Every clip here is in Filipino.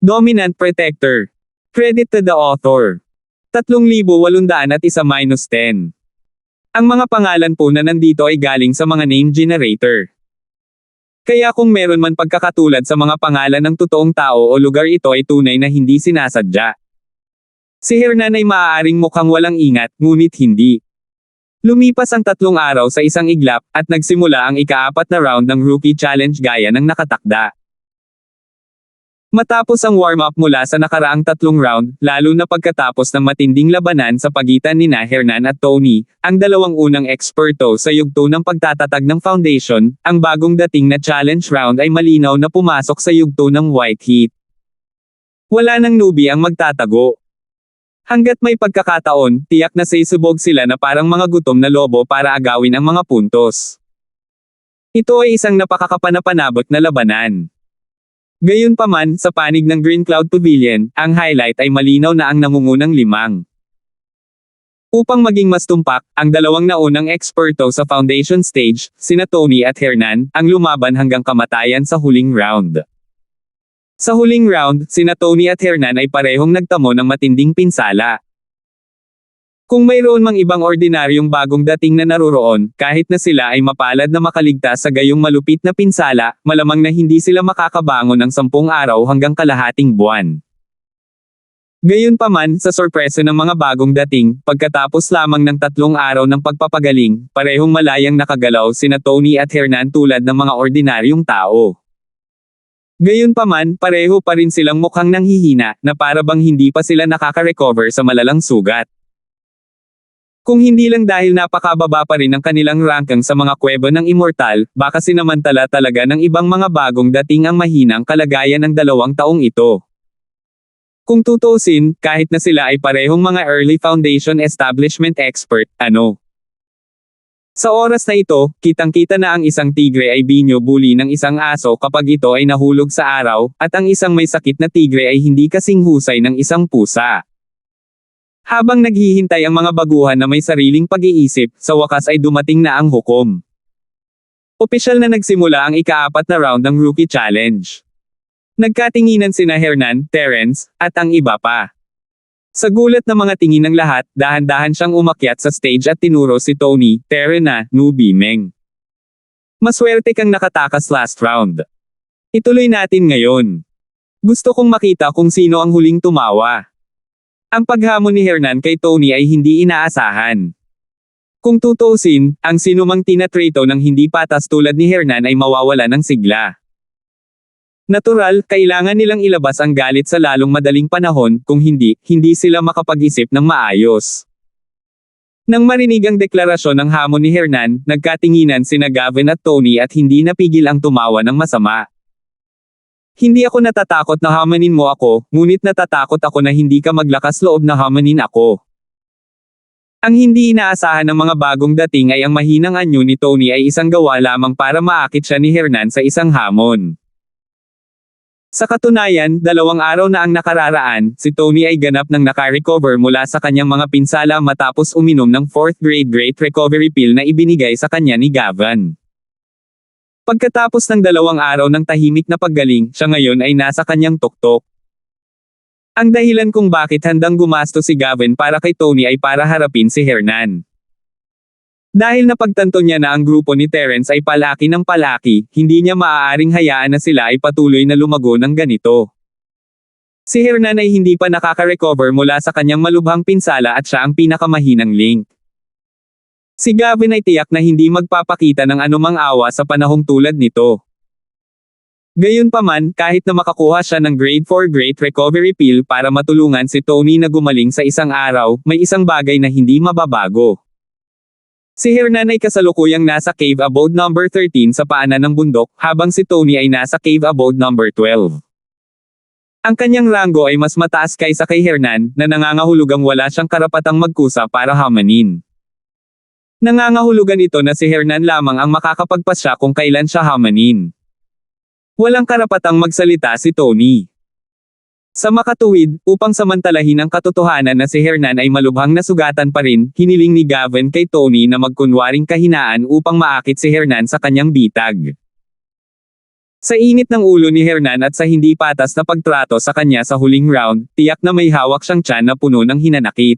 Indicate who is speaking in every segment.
Speaker 1: Dominant Protector. Credit to the author. 3,801-10. Ang mga pangalan po na nandito ay galing sa mga name generator. Kaya kung meron man pagkakatulad sa mga pangalan ng totoong tao o lugar, ito ay tunay na hindi sinasadya. Si Hernan ay maaaring mukhang walang ingat, ngunit hindi. Lumipas ang 3 araw sa isang iglap, at nagsimula ang ika-4 na round ng Rookie Challenge gaya ng nakatakda. Matapos ang warm-up mula sa nakaraang 3 round, lalo na pagkatapos ng matinding labanan sa pagitan nina Hernan at Tony, ang dalawang unang eksperto sa yugto ng pagtatatag ng foundation, ang bagong dating na challenge round ay malinaw na pumasok sa yugto ng White Heat. Wala nang newbie ang magtatago. Hanggat may pagkakataon, tiyak na sisubog sila na parang mga gutom na lobo para agawin ang mga puntos. Ito ay isang napakakapanapanabot na labanan. Gayunpaman, sa panig ng Green Cloud Pavilion, ang highlight ay malinaw na ang nangungunang 5. Upang maging mas tumpak, ang dalawang naunang eksperto sa foundation stage, sina Tony at Hernan, ang lumaban hanggang kamatayan sa huling round. Sa huling round, sina Tony at Hernan ay parehong nagtamo ng matinding pinsala. Kung mayroon mang ibang ordinaryong bagong dating na naroroon, kahit na sila ay mapalad na makaligtas sa gayong malupit na pinsala, malamang na hindi sila makakabangon ng 10 araw hanggang kalahating buwan. Gayunpaman, sa sorpresa ng mga bagong dating, pagkatapos lamang ng 3 araw ng pagpapagaling, parehong malayang nakagalaw sina Tony at Hernan tulad ng mga ordinaryong tao. Gayunpaman, pareho pa rin silang mukhang nanghihina, na para bang hindi pa sila nakaka-recover sa malalang sugat. Kung hindi lang dahil napakababa pa rin ang kanilang ranking sa mga kuweba ng immortal, baka sinamantala talaga ng ibang mga bagong dating ang mahinang kalagayan ng 2 taong ito. Kung tutuusin, kahit na sila ay parehong mga early foundation establishment expert, ano? Sa oras na ito, kitang-kita na ang isang tigre ay binyo-bully ng isang aso kapag ito ay nahulog sa araw, at ang isang may sakit na tigre ay hindi kasing husay ng isang pusa. Habang naghihintay ang mga baguhan na may sariling pag-iisip, sa wakas ay dumating na ang hukom. Opisyal na nagsimula ang ika-4 na round ng Rookie Challenge. Nagkatinginan sina Hernan, Terence, at ang iba pa. Sa gulat ng mga tingin ng lahat, dahan-dahan siyang umakyat sa stage at tinuro si Tony, "Tere na, newbie Meng. Maswerte kang nakatakas last round. Ituloy natin ngayon. Gusto kong makita kung sino ang huling tumawa." Ang paghamon ni Hernan kay Tony ay hindi inaasahan. Kung tutuusin, ang sinumang tinatrato ng hindi patas tulad ni Hernan ay mawawala ng sigla. Natural, kailangan nilang ilabas ang galit sa lalong madaling panahon, kung hindi, hindi sila makapag-isip ng maayos. Nang marinig ang deklarasyon ng hamon ni Hernan, nagkatinginan sina Gavin at Tony at hindi napigil ang tumawa ng masama. "Hindi ako natatakot na hamanin mo ako, ngunit natatakot ako na hindi ka maglakas loob na hamanin ako." Ang hindi inaasahan ng mga bagong dating ay ang mahinang anyo ni Tony ay isang gawa lamang para maakit siya ni Hernan sa isang hamon. Sa katunayan, 2 araw na ang nakararaan, si Tony ay ganap nang nakarecover mula sa kanyang mga pinsala matapos uminom ng 4th grade Great Recovery Pill na ibinigay sa kanya ni Gavin. Pagkatapos ng 2 araw ng tahimik na paggaling, siya ngayon ay nasa kanyang tuktok. Ang dahilan kung bakit handang gumasto si Gavin para kay Tony ay para harapin si Hernan. Dahil napagtanto niya na ang grupo ni Terence ay palaki ng palaki, hindi niya maaaring hayaan na sila ay patuloy na lumago ng ganito. Si Hernan ay hindi pa nakaka-recover mula sa kanyang malubhang pinsala at siya ang pinakamahinang link. Si Gavin ay tiyak na hindi magpapakita ng anumang awa sa panahong tulad nito. Gayunpaman, kahit na makakuha siya ng Grade 4 Great Recovery Pill para matulungan si Tony na gumaling sa isang araw, may isang bagay na hindi mababago. Si Hernan ay kasalukuyang nasa cave abode number 13 sa paanan ng bundok, habang si Tony ay nasa cave abode number 12. Ang kanyang rango ay mas mataas kaysa kay Hernan, na nangangahulugang wala siyang karapatang magkusa para hamanin. Nangangahulugan ito na si Hernan lamang ang makakapagpasya kung kailan siya hamanin. Walang karapatang magsalita si Tony. Sa makatuwid, upang samantalahin ang katotohanan na si Hernan ay malubhang nasugatan pa rin, hiniling ni Gavin kay Tony na magkunwaring kahinaan upang maakit si Hernan sa kanyang bitag. Sa init ng ulo ni Hernan at sa hindi patas na pagtrato sa kanya sa huling round, tiyak na may hawak siyang tiyan na puno ng hinanakit.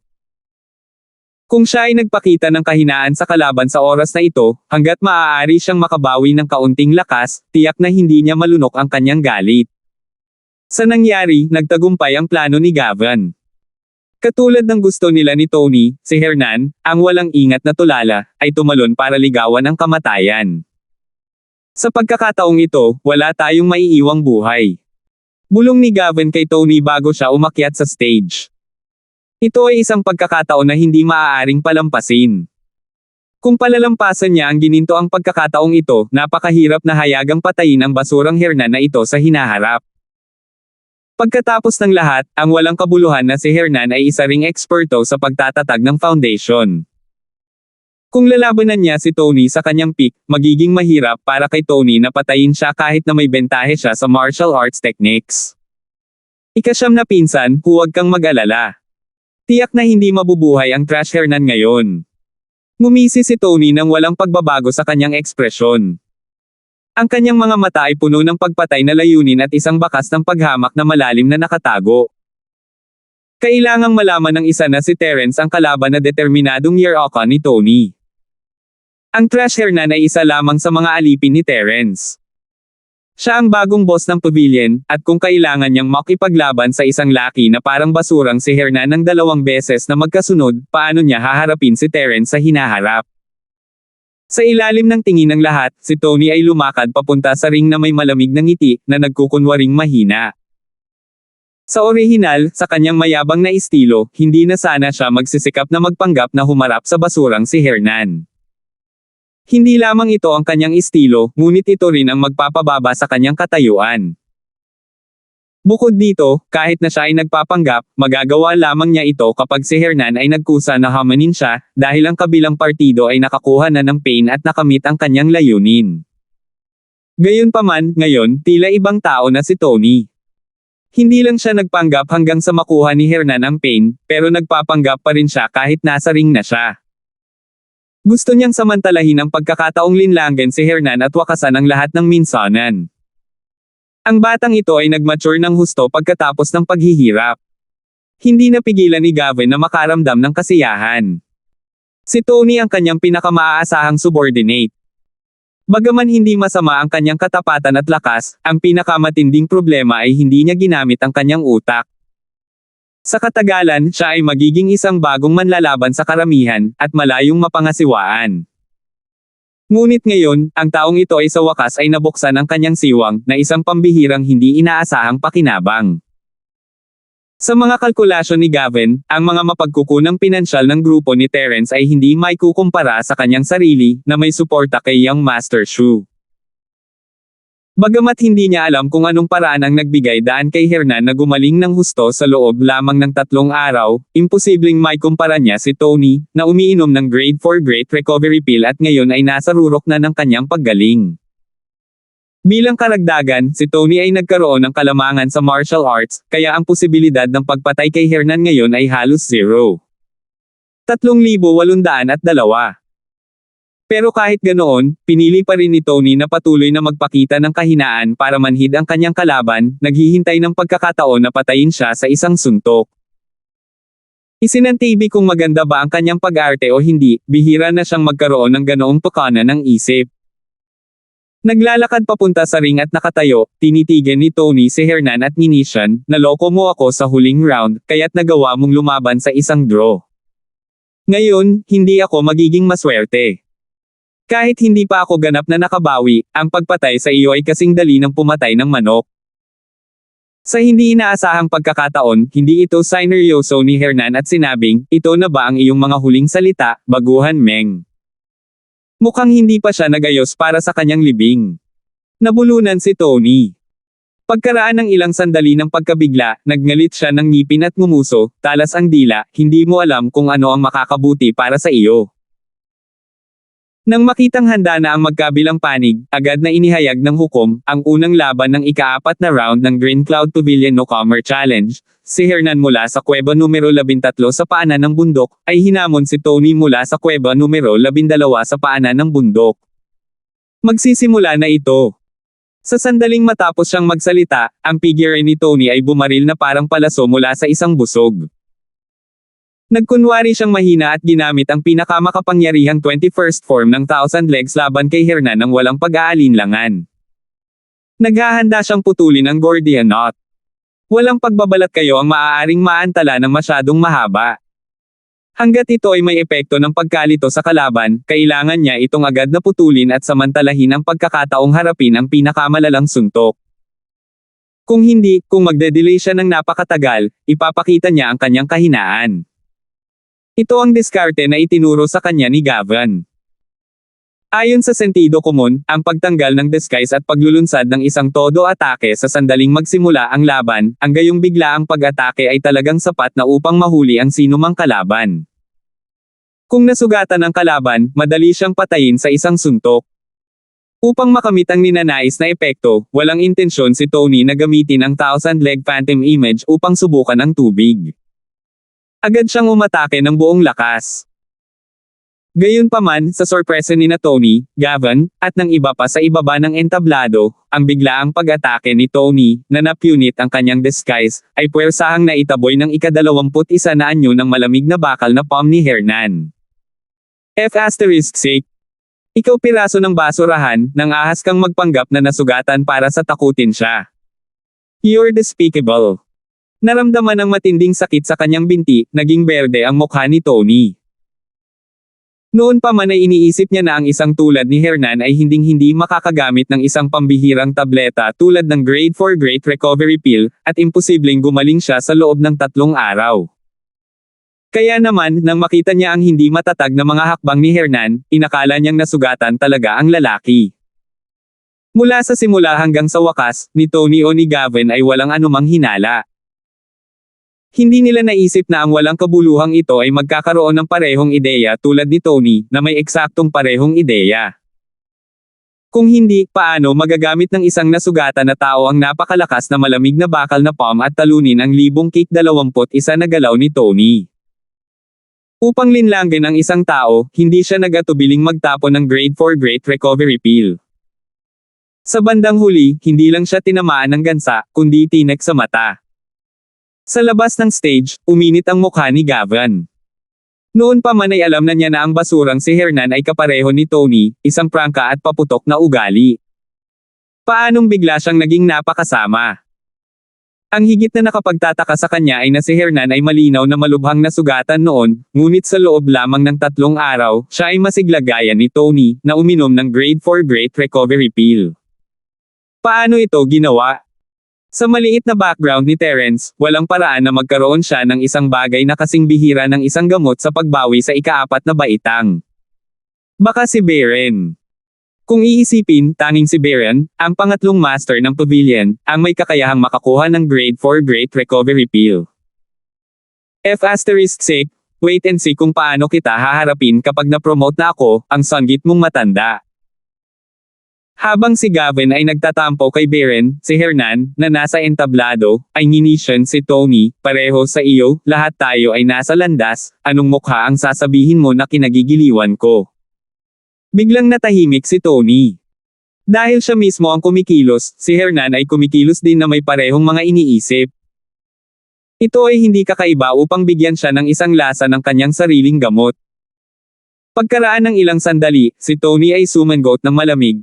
Speaker 1: Kung siya ay nagpakita ng kahinaan sa kalaban sa oras na ito, hanggat maaari siyang makabawi ng kaunting lakas, tiyak na hindi niya malunok ang kanyang galit. Sa nangyari, nagtagumpay ang plano ni Gavin. Katulad ng gusto nila ni Tony, si Hernan, ang walang ingat na tulala, ay tumalon para ligawan ang kamatayan. Sa pagkakataong ito, wala tayong maiiwang buhay. Bulong ni Gavin kay Tony bago siya umakyat sa stage. Ito ay isang pagkakataon na hindi maaaring palampasin. Kung palalampasan niya ang gininto ang pagkakataong ito, napakahirap na hayagang patayin ang basurang Hernan na ito sa hinaharap. Pagkatapos ng lahat, ang walang kabuluhan na si Hernan ay isa ring eksperto sa pagtatatag ng foundation. Kung lalabanan niya si Tony sa kanyang peak, magiging mahirap para kay Tony na patayin siya kahit na may bentahe siya sa martial arts techniques. Ikasyam na pinsan, huwag kang mag-alala. Tiyak na hindi mabubuhay ang Trash Hernan ngayon. Ngumisi si Tony nang walang pagbabago sa kanyang ekspresyon. Ang kanyang mga mata ay puno ng pagpatay na layunin at isang bakas ng paghamak na malalim na nakatago. Kailangang malaman ng isa na si Terence ang kalaban na determinadong Year-Oka ni Tony. Ang Trash Hernan ay isa lamang sa mga alipin ni Terence. Siya ang bagong boss ng pavilion, at kung kailangan niyang makipaglaban sa isang laki na parang basurang si Hernan ng 2 beses na magkasunod, paano niya haharapin si Terence sa hinaharap? Sa ilalim ng tingin ng lahat, si Tony ay lumakad papunta sa ring na may malamig na ngiti, na nagkukunwaring mahina. Sa orihinal, sa kanyang mayabang na estilo, hindi na sana siya magsisikap na magpanggap na humarap sa basurang si Hernan. Hindi lamang ito ang kanyang estilo, ngunit ito rin ang magpapababa sa kanyang katayuan. Bukod dito, kahit na siya ay nagpapanggap, magagawa lamang niya ito kapag si Hernan ay nagkusa na hamanin siya, dahil ang kabilang partido ay nakakuha na ng pain at nakamit ang kanyang layunin. Gayunpaman, ngayon, tila ibang tao na si Tony. Hindi lang siya nagpanggap hanggang sa makuha ni Hernan ang pain, pero nagpapanggap pa rin siya kahit nasa ring na siya. Gusto niyang samantalahin ang pagkakataong linlangan si Hernan at wakasan ang lahat ng minsanan. Ang batang ito ay nagmature ng husto pagkatapos ng paghihirap. Hindi napigilan ni Gavin na makaramdam ng kasiyahan. Si Tony ang kanyang pinakamaaasahang subordinate. Bagaman hindi masama ang kanyang katapatan at lakas, ang pinakamatinding problema ay hindi niya ginamit ang kanyang utak. Sa katagalan, siya ay magiging isang bagong manlalaban sa karamihan, at malayong mapangasiwaan. Ngunit ngayon, ang taong ito ay sa wakas ay nabuksan ang kanyang siwang, na isang pambihirang hindi inaasahang pakinabang. Sa mga kalkulasyon ni Gavin, ang mga mapagkukunang pinansyal ng grupo ni Terence ay hindi maikukumpara sa kanyang sarili, na may suporta kay Young Master Shu. Bagamat hindi niya alam kung anong paraan ang nagbigay daan kay Hernan na gumaling ng husto sa loob lamang ng 3 araw, imposibleng maikumpara niya si Tony, na umiinom ng grade 4 Great Recovery Pill at ngayon ay nasa rurok na ng kanyang paggaling. Bilang karagdagan, si Tony ay nagkaroon ng kalamangan sa martial arts, kaya ang posibilidad ng pagpatay kay Hernan ngayon ay halos 0. 3,802. Pero kahit ganoon, pinili pa rin ni Tony na patuloy na magpakita ng kahinaan para manhid ang kanyang kalaban, naghihintay ng pagkakataon na patayin siya sa isang suntok. Isinantibi kung maganda ba ang kanyang pag-arte o hindi, bihira na siyang magkaroon ng ganoong pakana ng isip. Naglalakad papunta sa ring at nakatayo, tinitigan ni Tony si Hernan at Nishan, naloko mo ako sa huling round, kaya't nagawa mong lumaban sa isang draw. Ngayon, hindi ako magiging maswerte. Kahit hindi pa ako ganap na nakabawi, ang pagpatay sa iyo ay kasing dali ng pumatay ng manok. Sa hindi inaasahang pagkakataon, hindi ito sineryoso ni Hernan at sinabing, ito na ba ang iyong mga huling salita, baguhan Meng? Mukhang hindi pa siya nagayos para sa kanyang libing. Nabulunan si Tony. Pagkaraan ng ilang sandali ng pagkabigla, nagngalit siya ng ngipin at ngumuso, talas ang dila, hindi mo alam kung ano ang makakabuti para sa iyo. Nang makitang handa na ang magkabilang panig, agad na inihayag ng hukom, ang unang laban ng ika-4 na round ng Green Cloud Pavilion Newcomer Challenge. Si Hernan mula sa kuweba numero 13 sa paanan ng bundok, ay hinamon si Tony mula sa kuweba numero 12 sa paanan ng bundok. Magsisimula na ito. Sa sandaling matapos siyang magsalita, ang figure ni Tony ay bumaril na parang palaso mula sa isang busog. Nagkunwari siyang mahina at ginamit ang pinakamakapangyarihang 21st form ng Thousand Legs laban kay Hernan ng walang pag-aalinlangan. Naghahanda siyang putulin ang Gordian knot. Walang pagbabalat kayo ang maaaring maantala ng masyadong mahaba. Hanggat ito ay may epekto ng pagkalito sa kalaban, kailangan niya itong agad na putulin at samantalahin ang pagkakataong harapin ang pinakamalalang suntok. Kung hindi, kung magde-delay siya ng napakatagal, ipapakita niya ang kanyang kahinaan. Ito ang diskarte na itinuro sa kanya ni Gavin. Ayon sa sentido komon, ang pagtanggal ng disguise at paglulunsad ng isang todo atake sa sandaling magsimula ang laban, ang gayong biglaang pag-atake ay talagang sapat na upang mahuli ang sinumang kalaban. Kung nasugatan ang kalaban, madali siyang patayin sa isang suntok. Upang makamit ang ninanais na epekto, walang intensyon si Tony na gamitin ang Thousand Leg Phantom Image upang subukan ang tubig. Agad siyang umatake ng buong lakas. Gayunpaman, sa sorpresa ni Tony, Gavin, at ng iba pa sa ibaba ng entablado, ang biglaang pag-atake ni Tony, na napunit ang kanyang disguise, ay puwersahang naitaboy ng ika-21 na anyo ng malamig na bakal na palm ni Hernan. F***sake. Ikaw piraso ng basurahan, nang ahas kang magpanggap na nasugatan para sa takutin siya. You're despicable. Naramdaman ng matinding sakit sa kanyang binti, naging berde ang mukha ni Tony. Noon pa man ay iniisip niya na ang isang tulad ni Hernan ay hinding-hindi makakagamit ng isang pambihirang tableta tulad ng Grade 4 Great Recovery Pill, at imposibleng gumaling siya sa loob ng 3 araw. Kaya naman, nang makita niya ang hindi matatag na mga hakbang ni Hernan, inakala niyang nasugatan talaga ang lalaki. Mula sa simula hanggang sa wakas, ni Tony o ni Gavin ay walang anumang hinala. Hindi nila naisip na ang walang kabuluhang ito ay magkakaroon ng parehong ideya tulad ni Tony, na may eksaktong parehong ideya. Kung hindi, paano magagamit ng isang nasugatan na tao ang napakalakas na malamig na bakal na palm at talunin ang libong kick 21 na galaw ni Tony? Upang linlangin ang isang tao, hindi siya nag-atubiling magtapon ng Grade 4 Great Recovery Pill. Sa bandang huli, hindi lang siya tinamaan ng gansa, kundi tinek sa mata. Sa labas ng stage, uminit ang mukha ni Gavin. Noon pa man ay alam na niya na ang basurang si Hernan ay kapareho ni Tony, isang prangka at paputok na ugali. Paanong bigla siyang naging napakasama? Ang higit na nakapagtataka sa kanya ay na si Hernan ay malinaw na malubhang nasugatan noon, ngunit sa loob lamang ng 3 araw, siya ay masigla gaya ni Tony, na uminom ng Grade 4 Great Recovery Pill. Paano ito ginawa? Sa maliit na background ni Terence, walang paraan na magkaroon siya ng isang bagay na kasing bihira ng isang gamot sa pagbawi sa ika-4 na baitang. Baka si Beren. Kung iisipin, tanging si Beren, ang pangatlong master ng pavilion, ang may kakayahang makakuha ng Grade 4 Great Recovery Pill. F***sake, wait and see kung paano kita haharapin kapag na-promote na ako, ang sanggit mong matanda. Habang si Gavin ay nagtatampo kay Beren, si Hernan, na nasa entablado, ay nginisyon si Tony, pareho sa iyo, lahat tayo ay nasa landas, anong mukha ang sasabihin mo na kinagigiliwan ko? Biglang natahimik si Tony. Dahil siya mismo ang kumikilos, si Hernan ay kumikilos din na may parehong mga iniisip. Ito ay hindi kakaiba upang bigyan siya ng isang lasa ng kanyang sariling gamot. Pagkaraan ng ilang sandali, si Tony ay sumangot ng malamig,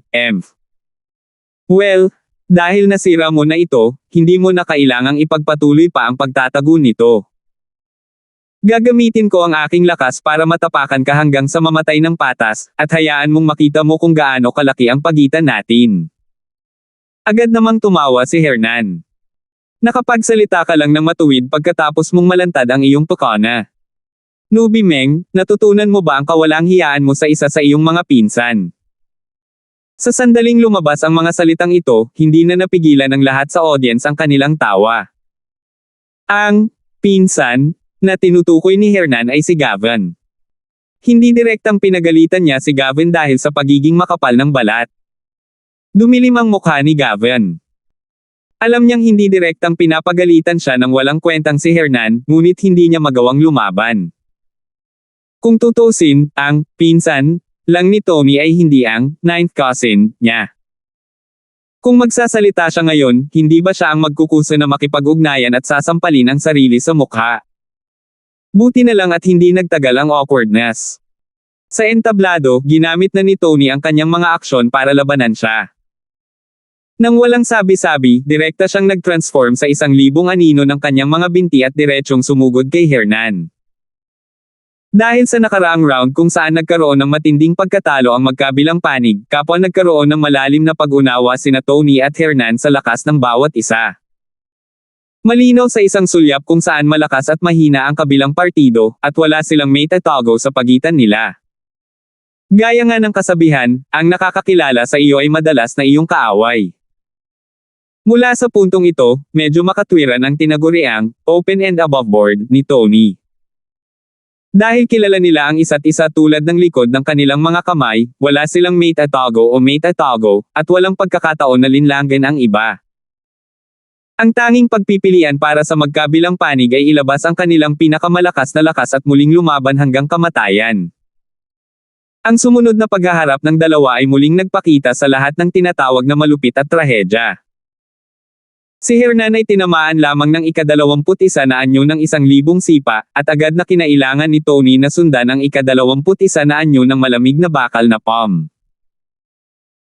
Speaker 1: Well, dahil nasira mo na ito, hindi mo na kailangang ipagpatuloy pa ang pagtatago nito. Gagamitin ko ang aking lakas para matapakan ka hanggang sa mamatay ng patas, at hayaan mong makita mo kung gaano kalaki ang pagitan natin. Agad namang tumawa si Hernan. Nakapagsalita ka lang ng matuwid pagkatapos mong malantad ang iyong pakana. Nubi Meng, natutunan mo ba ang kawalang hiyaan mo sa isa sa iyong mga pinsan? Sa sandaling lumabas ang mga salitang ito, hindi na napigilan ng lahat sa audience ang kanilang tawa. Ang pinsan na tinutukoy ni Hernan ay si Gavin. Hindi direktang pinagalitan niya si Gavin dahil sa pagiging makapal ng balat. Dumilim ang mukha ni Gavin. Alam niyang hindi direktang pinapagalitan siya ng walang kwentang si Hernan, ngunit hindi niya magawang lumaban. Kung tutusin, ang pinsan lang ni Tony ay hindi ang 9th cousin niya. Kung magsasalita siya ngayon, hindi ba siya ang magkukusa na makipag-ugnayan at sasampalin ang sarili sa mukha? Buti na lang at hindi nagtagal ang awkwardness. Sa entablado, ginamit na ni Tony ang kanyang mga aksyon para labanan siya. Nang walang sabi-sabi, direkta siyang nag-transform sa 1,000 anino ng kanyang mga binti at diretsyong sumugod kay Hernan. Dahil sa nakaraang round kung saan nagkaroon ng matinding pagkatalo ang magkabilang panig, kapwa nagkaroon ng malalim na pag-unawa sina Tony at Hernan sa lakas ng bawat isa. Malinaw sa isang sulyap kung saan malakas at mahina ang kabilang partido, at wala silang may tatago sa pagitan nila. Gaya nga ng kasabihan, ang nakakakilala sa iyo ay madalas na iyong kaaway. Mula sa puntong ito, medyo makatwiran ang tinaguriang open and aboveboard ni Tony. Dahil kilala nila ang isa't isa tulad ng likod ng kanilang mga kamay, wala silang may tatago o may tatago, at walang pagkakataon na linlangin ang iba. Ang tanging pagpipilian para sa magkabilang panig ay ilabas ang kanilang pinakamalakas na lakas at muling lumaban hanggang kamatayan. Ang sumunod na paghaharap ng dalawa ay muling nagpakita sa lahat ng tinatawag na malupit at trahedya. Si Hernan ay tinamaan lamang ng ika-21 na anyo ng 1,000 sipa, at agad na kinailangan ni Tony na sundan ang ika-21 na anyo ng malamig na bakal na palm.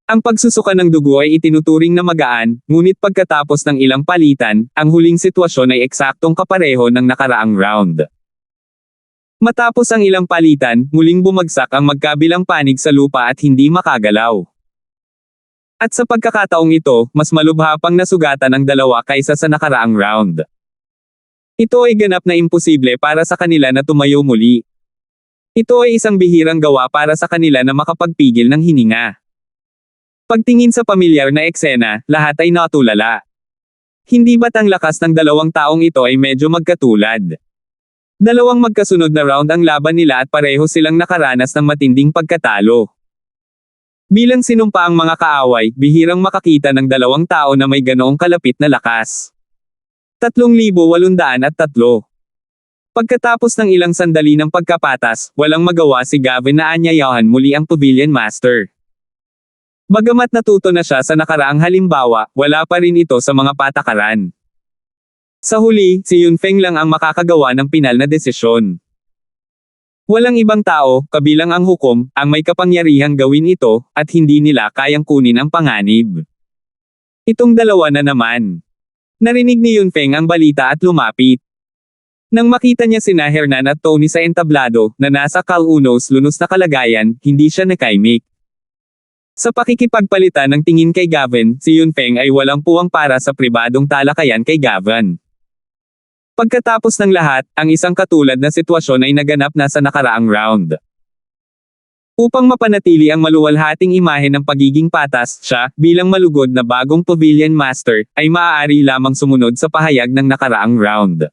Speaker 1: Ang pagsusuka ng dugo ay itinuturing na magaan, ngunit pagkatapos ng ilang palitan, ang huling sitwasyon ay eksaktong kapareho ng nakaraang round. Matapos ang ilang palitan, muling bumagsak ang magkabilang panig sa lupa at hindi makagalaw. At sa pagkakataong ito, mas malubha pang nasugatan ang dalawa kaysa sa nakaraang round. Ito ay ganap na imposible para sa kanila na tumayo muli. Ito ay isang bihirang gawa para sa kanila na makapagpigil ng hininga. Pagtingin sa pamilyar na eksena, lahat ay natulala. Hindi ba't ang lakas ng dalawang taong ito ay medyo magkatulad? Dalawang magkasunod na round ang laban nila at pareho silang nakaranas ng matinding pagkatalo. Bilang sinumpa ang mga kaaway, bihirang makakita ng dalawang tao na may ganoong kalapit na lakas. 3,803. Pagkatapos ng ilang sandali ng pagkapatas, walang magawa si Gavin na anyayahan muli ang Pavilion Master. Bagamat natuto na siya sa nakaraang halimbawa, wala pa rin ito sa mga patakaran. Sa huli, si Yunfeng lang ang makakagawa ng pinal na desisyon. Walang ibang tao, kabilang ang hukom, ang may kapangyarihang gawin ito, at hindi nila kayang kunin ang panganib. Itong dalawa na naman. Narinig ni Yunfeng ang balita at lumapit. Nang makita niya sina Hernan at Tony sa entablado, na nasa kalunos-lunos na kalagayan, hindi siya nakaimik. Sa pakikipagpalitan ng tingin kay Gavin, si Yunfeng ay walang puwang para sa pribadong talakayan kay Gavin. Pagkatapos ng lahat, ang isang katulad na sitwasyon ay naganap na sa nakaraang round. Upang mapanatili ang maluwalhating imahe ng pagiging patas, siya, bilang malugod na bagong Pavilion Master, ay maaari lamang sumunod sa pahayag ng nakaraang round.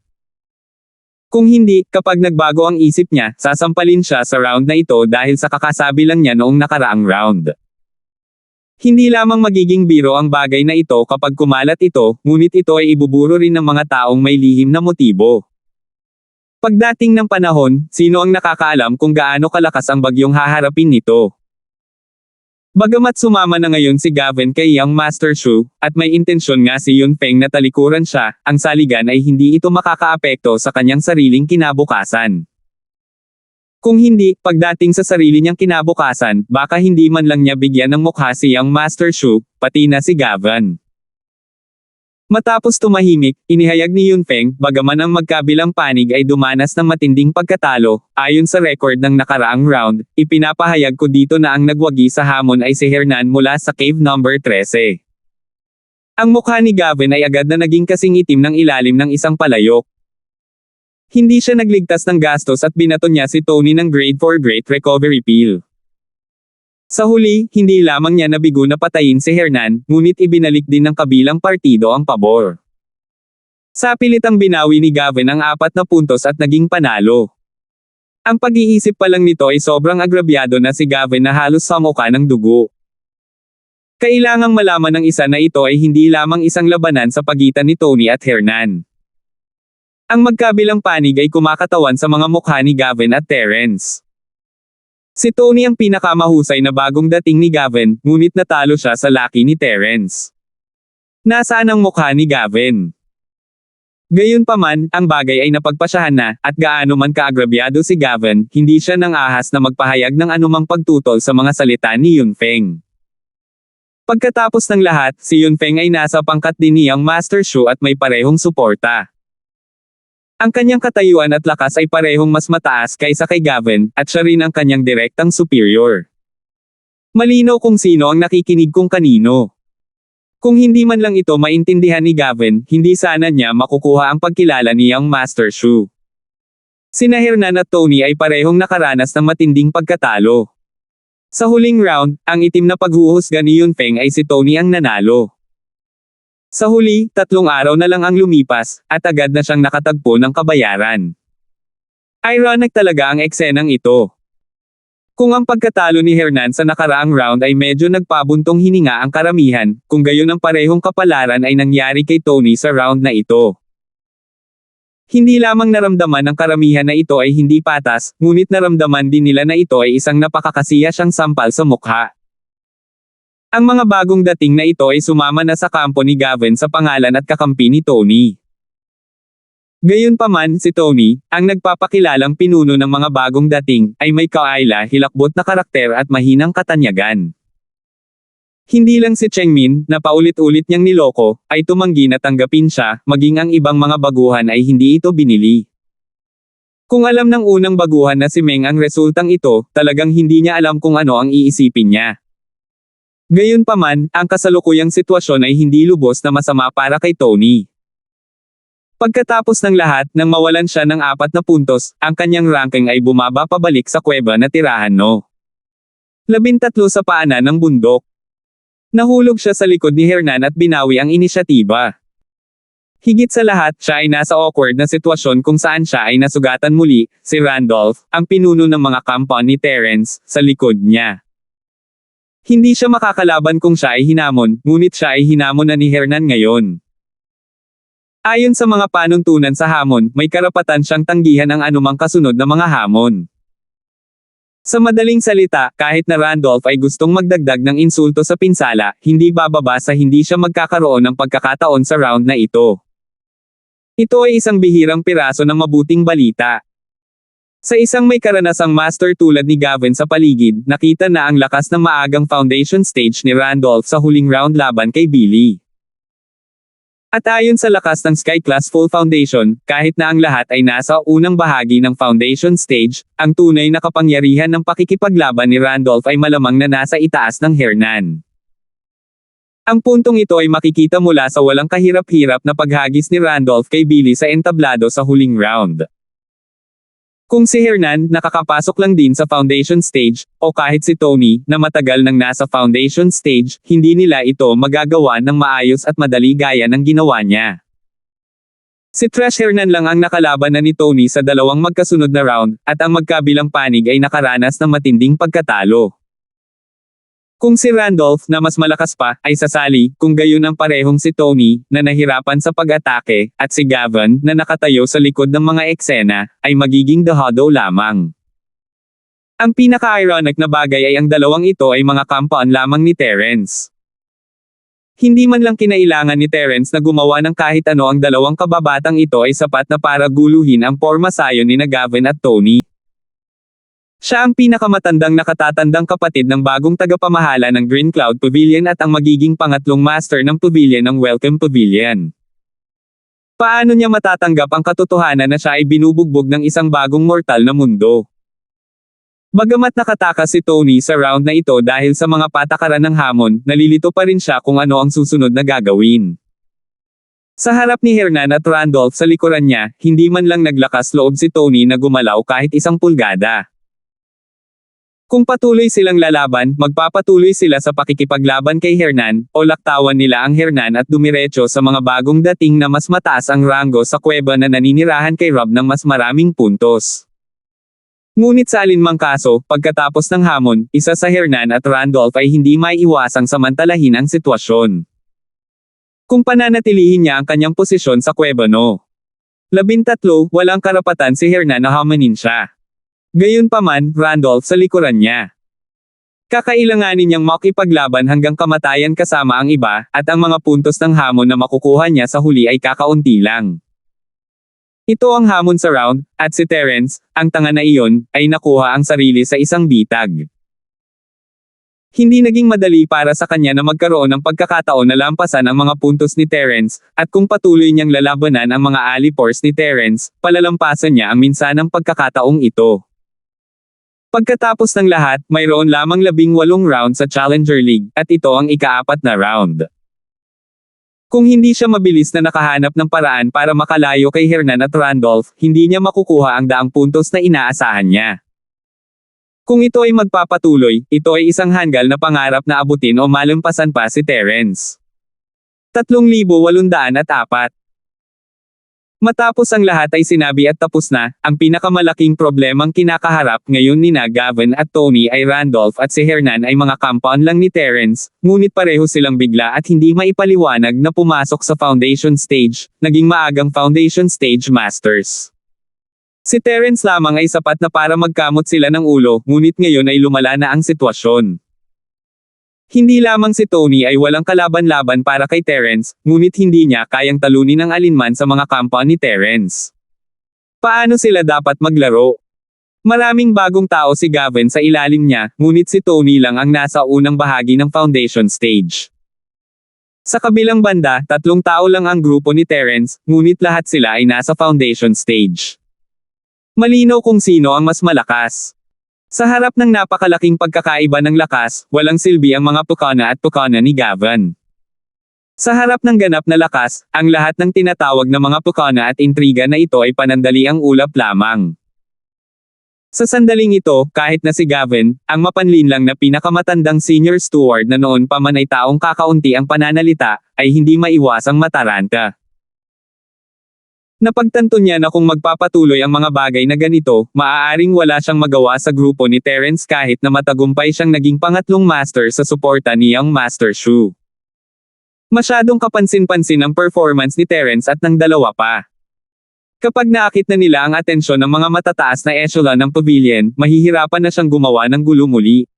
Speaker 1: Kung hindi, kapag nagbago ang isip niya, sasampalin siya sa round na ito dahil sa kakasabi lang niya noong nakaraang round. Hindi lamang magiging biro ang bagay na ito kapag kumalat ito, ngunit ito ay ibuburo rin ng mga taong may lihim na motibo. Pagdating ng panahon, sino ang nakakaalam kung gaano kalakas ang bagyong haharapin nito? Bagamat sumama na ngayon si Gavin kay Young Master Shu, at may intensyon nga si Yunfeng na talikuran siya, ang saligan ay hindi ito makakaapekto sa kanyang sariling kinabukasan. Kung hindi, pagdating sa sarili niyang kinabukasan, baka hindi man lang niya bigyan ng mukha si Young Master Shu, pati na si Gavin. Matapos tumahimik, inihayag ni Yunfeng, bagaman ang magkabilang panig ay dumanas ng matinding pagkatalo, ayon sa record ng nakaraang round, ipinapahayag ko dito na ang nagwagi sa hamon ay si Hernan mula sa cave number 13. Ang mukha ni Gavin ay agad na naging kasing itim ng ilalim ng isang palayok. Hindi siya nagligtas ng gastos at binato niya si Tony ng grade 4 Great Recovery Pill. Sa huli, hindi lamang niya nabigo na patayin si Hernan, ngunit ibinalik din ng kabilang partido ang pabor. Sa pilitang binawi ni Gavin ang 4 na puntos at naging panalo. Ang pag-iisip pa lang nito ay sobrang agrabyado na si Gavin na halos samuka ng dugo. Kailangang malaman ng isa na ito ay hindi lamang isang labanan sa pagitan ni Tony at Hernan. Ang magkabilang panig ay kumakatawan sa mga mukha ni Gavin at Terence. Si Tony ang pinakamahusay na bagong dating ni Gavin, ngunit natalo siya sa laki ni Terence. Nasaan ang mukha ni Gavin? Gayunpaman, ang bagay ay napagpasyahan na, at gaano man kaagrabyado si Gavin, hindi siya nang ahas na magpahayag ng anumang pagtutol sa mga salita ni Yunfeng. Pagkatapos ng lahat, si Yunfeng ay nasa pangkat din niyang Master Shu at may parehong suporta. Ang kanyang katayuan at lakas ay parehong mas mataas kaysa kay Gavin, at siya rin ang kanyang direktang superior. Malinaw kung sino ang nakikinig kung kanino. Kung hindi man lang ito maintindihan ni Gavin, hindi sana niya makukuha ang pagkilala niyang Master Shu. Sina Hernan at Tony ay parehong nakaranas ng matinding pagkatalo. Sa huling round, ang itim na paghuhusga ni Yunfeng ay si Tony ang nanalo. Sa huli, 3 araw na lang ang lumipas, at agad na siyang nakatagpo ng kabayaran. Ironic talaga ang eksenang ito. Kung ang pagkatalo ni Hernan sa nakaraang round ay medyo nagpabuntong hininga ang karamihan, kung gayon ang parehong kapalaran ay nangyari kay Tony sa round na ito. Hindi lamang naramdaman ng karamihan na ito ay hindi patas, ngunit naramdaman din nila na ito ay isang napakakasiya siyang sampal sa mukha. Ang mga bagong dating na ito ay sumama na sa kampo ni Gavin sa pangalan at kakampi ni Tony. Gayunpaman, si Tony, ang nagpapakilalang pinuno ng mga bagong dating, ay may kaayla, hilakbot na karakter at mahinang katanyagan. Hindi lang si Chengmin, na paulit-ulit niyang niloko, ay tumanggi na tanggapin siya, maging ang ibang mga baguhan ay hindi ito binili. Kung alam ng unang baguhan na si Meng ang resultang ito, talagang hindi niya alam kung ano ang iisipin niya. Gayunpaman, ang kasalukuyang sitwasyon ay hindi lubos na masama para kay Tony. Pagkatapos ng lahat, nang mawalan siya ng 4 na puntos, ang kanyang ranking ay bumaba pabalik sa kuweba na tirahan no. 13 sa paanan ng bundok. Nahulog siya sa likod ni Hernan at binawi ang inisyatiba. Higit sa lahat, siya ay nasa awkward na sitwasyon kung saan siya ay nasugatan muli, si Randolph, ang pinuno ng mga kampan ni Terence, sa likod niya. Hindi siya makakalaban kung siya ay hinamon, ngunit siya ay hinamon na ni Hernan ngayon. Ayon sa mga panuntunan sa hamon, may karapatan siyang tanggihan ang anumang kasunod na mga hamon. Sa madaling salita, kahit na Randolph ay gustong magdagdag ng insulto sa pinsala, hindi bababa sa hindi siya magkakaroon ng pagkakataon sa round na ito. Ito ay isang bihirang piraso ng mabuting balita. Sa isang may karanasang master tulad ni Gavin sa paligid, nakita na ang lakas ng maagang foundation stage ni Randolph sa huling round laban kay Billy. At ayon sa lakas ng Sky Class Full Foundation, kahit na ang lahat ay nasa unang bahagi ng foundation stage, ang tunay na kapangyarihan ng pakikipaglaban ni Randolph ay malamang na nasa itaas ng Hernan. Ang puntong ito ay makikita mula sa walang kahirap-hirap na paghagis ni Randolph kay Billy sa entablado sa huling round. Kung si Hernan, nakakapasok lang din sa foundation stage, o kahit si Tony, na matagal nang nasa foundation stage, hindi nila ito magagawa ng maayos at madali gaya ng ginawa niya. Si Trash Hernan lang ang nakalaban na ni Tony sa 2 magkasunod na round, at ang magkabilang panig ay nakaranas ng matinding pagkatalo. Kung si Randolph, na mas malakas pa, ay sasali, kung gayon ang parehong si Tony, na nahirapan sa pag-atake, at si Gavin, na nakatayo sa likod ng mga eksena, ay magiging dahado lamang. Ang pinaka-ironic na bagay ay ang dalawang ito ay mga kampan lamang ni Terence. Hindi man lang kinailangan ni Terence na gumawa ng kahit ano, ang dalawang kababatang ito ay sapat na para guluhin ang pormasayon ni Gavin at Tony. Siya ang pinakamatandang nakatatandang kapatid ng bagong tagapamahala ng Green Cloud Pavilion at ang magiging pangatlong master ng pavilion ng Welcome Pavilion. Paano niya matatanggap ang katotohanan na siya ay binubugbog ng isang bagong mortal na mundo? Bagamat nakatakas si Tony sa round na ito dahil sa mga patakaran ng hamon, nalilito pa rin siya kung ano ang susunod na gagawin. Sa harap ni Hernan at Randolph sa likuran niya, hindi man lang naglakas loob si Tony na gumalaw kahit 1 pulgada. Kung patuloy silang lalaban, magpapatuloy sila sa pakikipaglaban kay Hernan, o laktawan nila ang Hernan at dumiretso sa mga bagong dating na mas mataas ang ranggo sa kuweba na naninirahan kay Rob ng mas maraming puntos. Ngunit sa alinmang kaso, pagkatapos ng hamon, isa sa Hernan at Randolph ay hindi maiiwasang samantalahin ang sitwasyon. Kung pananatilihin niya ang kanyang posisyon sa kuweba no. 13, walang karapatan si Hernan na hamanin siya. Gayunpaman, Randolph sa likuran niya. Kakailanganin niyang makipaglaban hanggang kamatayan kasama ang iba, at ang mga puntos ng hamon na makukuha niya sa huli ay kakaunti lang. Ito ang hamon sa round, at si Terence, ang tanga na iyon, ay nakuha ang sarili sa isang bitag. Hindi naging madali para sa kanya na magkaroon ng pagkakataon na lampasan ang mga puntos ni Terence, at kung patuloy niyang lalabanan ang mga alipores ni Terence, palalampasan niya ang minsanang pagkakataong ito. Pagkatapos ng lahat, mayroon lamang 18 round sa Challenger League, at ito ang ika-4 na round. Kung hindi siya mabilis na nakahanap ng paraan para makalayo kay Hernan at Randolph, hindi niya makukuha ang 10 puntos na inaasahan niya. Kung ito ay magpapatuloy, ito ay isang hanggal na pangarap na abutin o malampasan pa si Terence. 3,804. Matapos ang lahat ay sinabi at tapos na, ang pinakamalaking problemang kinakaharap ngayon nina Gavin at Tony ay Randolph at si Hernan ay mga compound lang ni Terence, ngunit pareho silang bigla at hindi maipaliwanag na pumasok sa foundation stage, naging maagang foundation stage masters. Si Terence lamang ay sapat na para magkamot sila ng ulo, ngunit ngayon ay lumala na ang sitwasyon. Hindi lamang si Tony ay walang kalaban-laban para kay Terence, ngunit hindi niya kayang talunin ang alinman sa mga compound ni Terence. Paano sila dapat maglaro? Maraming bagong tao si Gavin sa ilalim niya, ngunit si Tony lang ang nasa unang bahagi ng foundation stage. Sa kabilang banda, 3 tao lang ang grupo ni Terence, ngunit lahat sila ay nasa foundation stage. Malinaw kung sino ang mas malakas. Sa harap ng napakalaking pagkakaiba ng lakas, walang silbi ang mga pukana at pukana ni Gavin. Sa harap ng ganap na lakas, ang lahat ng tinatawag na mga pukana at intriga na ito ay panandaliang ulap lamang. Sa sandaling ito, kahit na si Gavin, ang mapanlinlang na pinakamatandang senior steward na noon pa man ay taong kakaunti ang pananalita, ay hindi maiwasang mataranta. Napagtanto niya na kung magpapatuloy ang mga bagay na ganito, maaaring wala siyang magawa sa grupo ni Terence kahit na matagumpay siyang naging pangatlong master sa suporta ni Young Master Shu. Masyadong kapansin-pansin ang performance ni Terence at ng dalawa pa. Kapag naakit na nila ang atensyon ng mga matataas na echelon ng pavilion, mahihirapan na siyang gumawa ng gulo muli.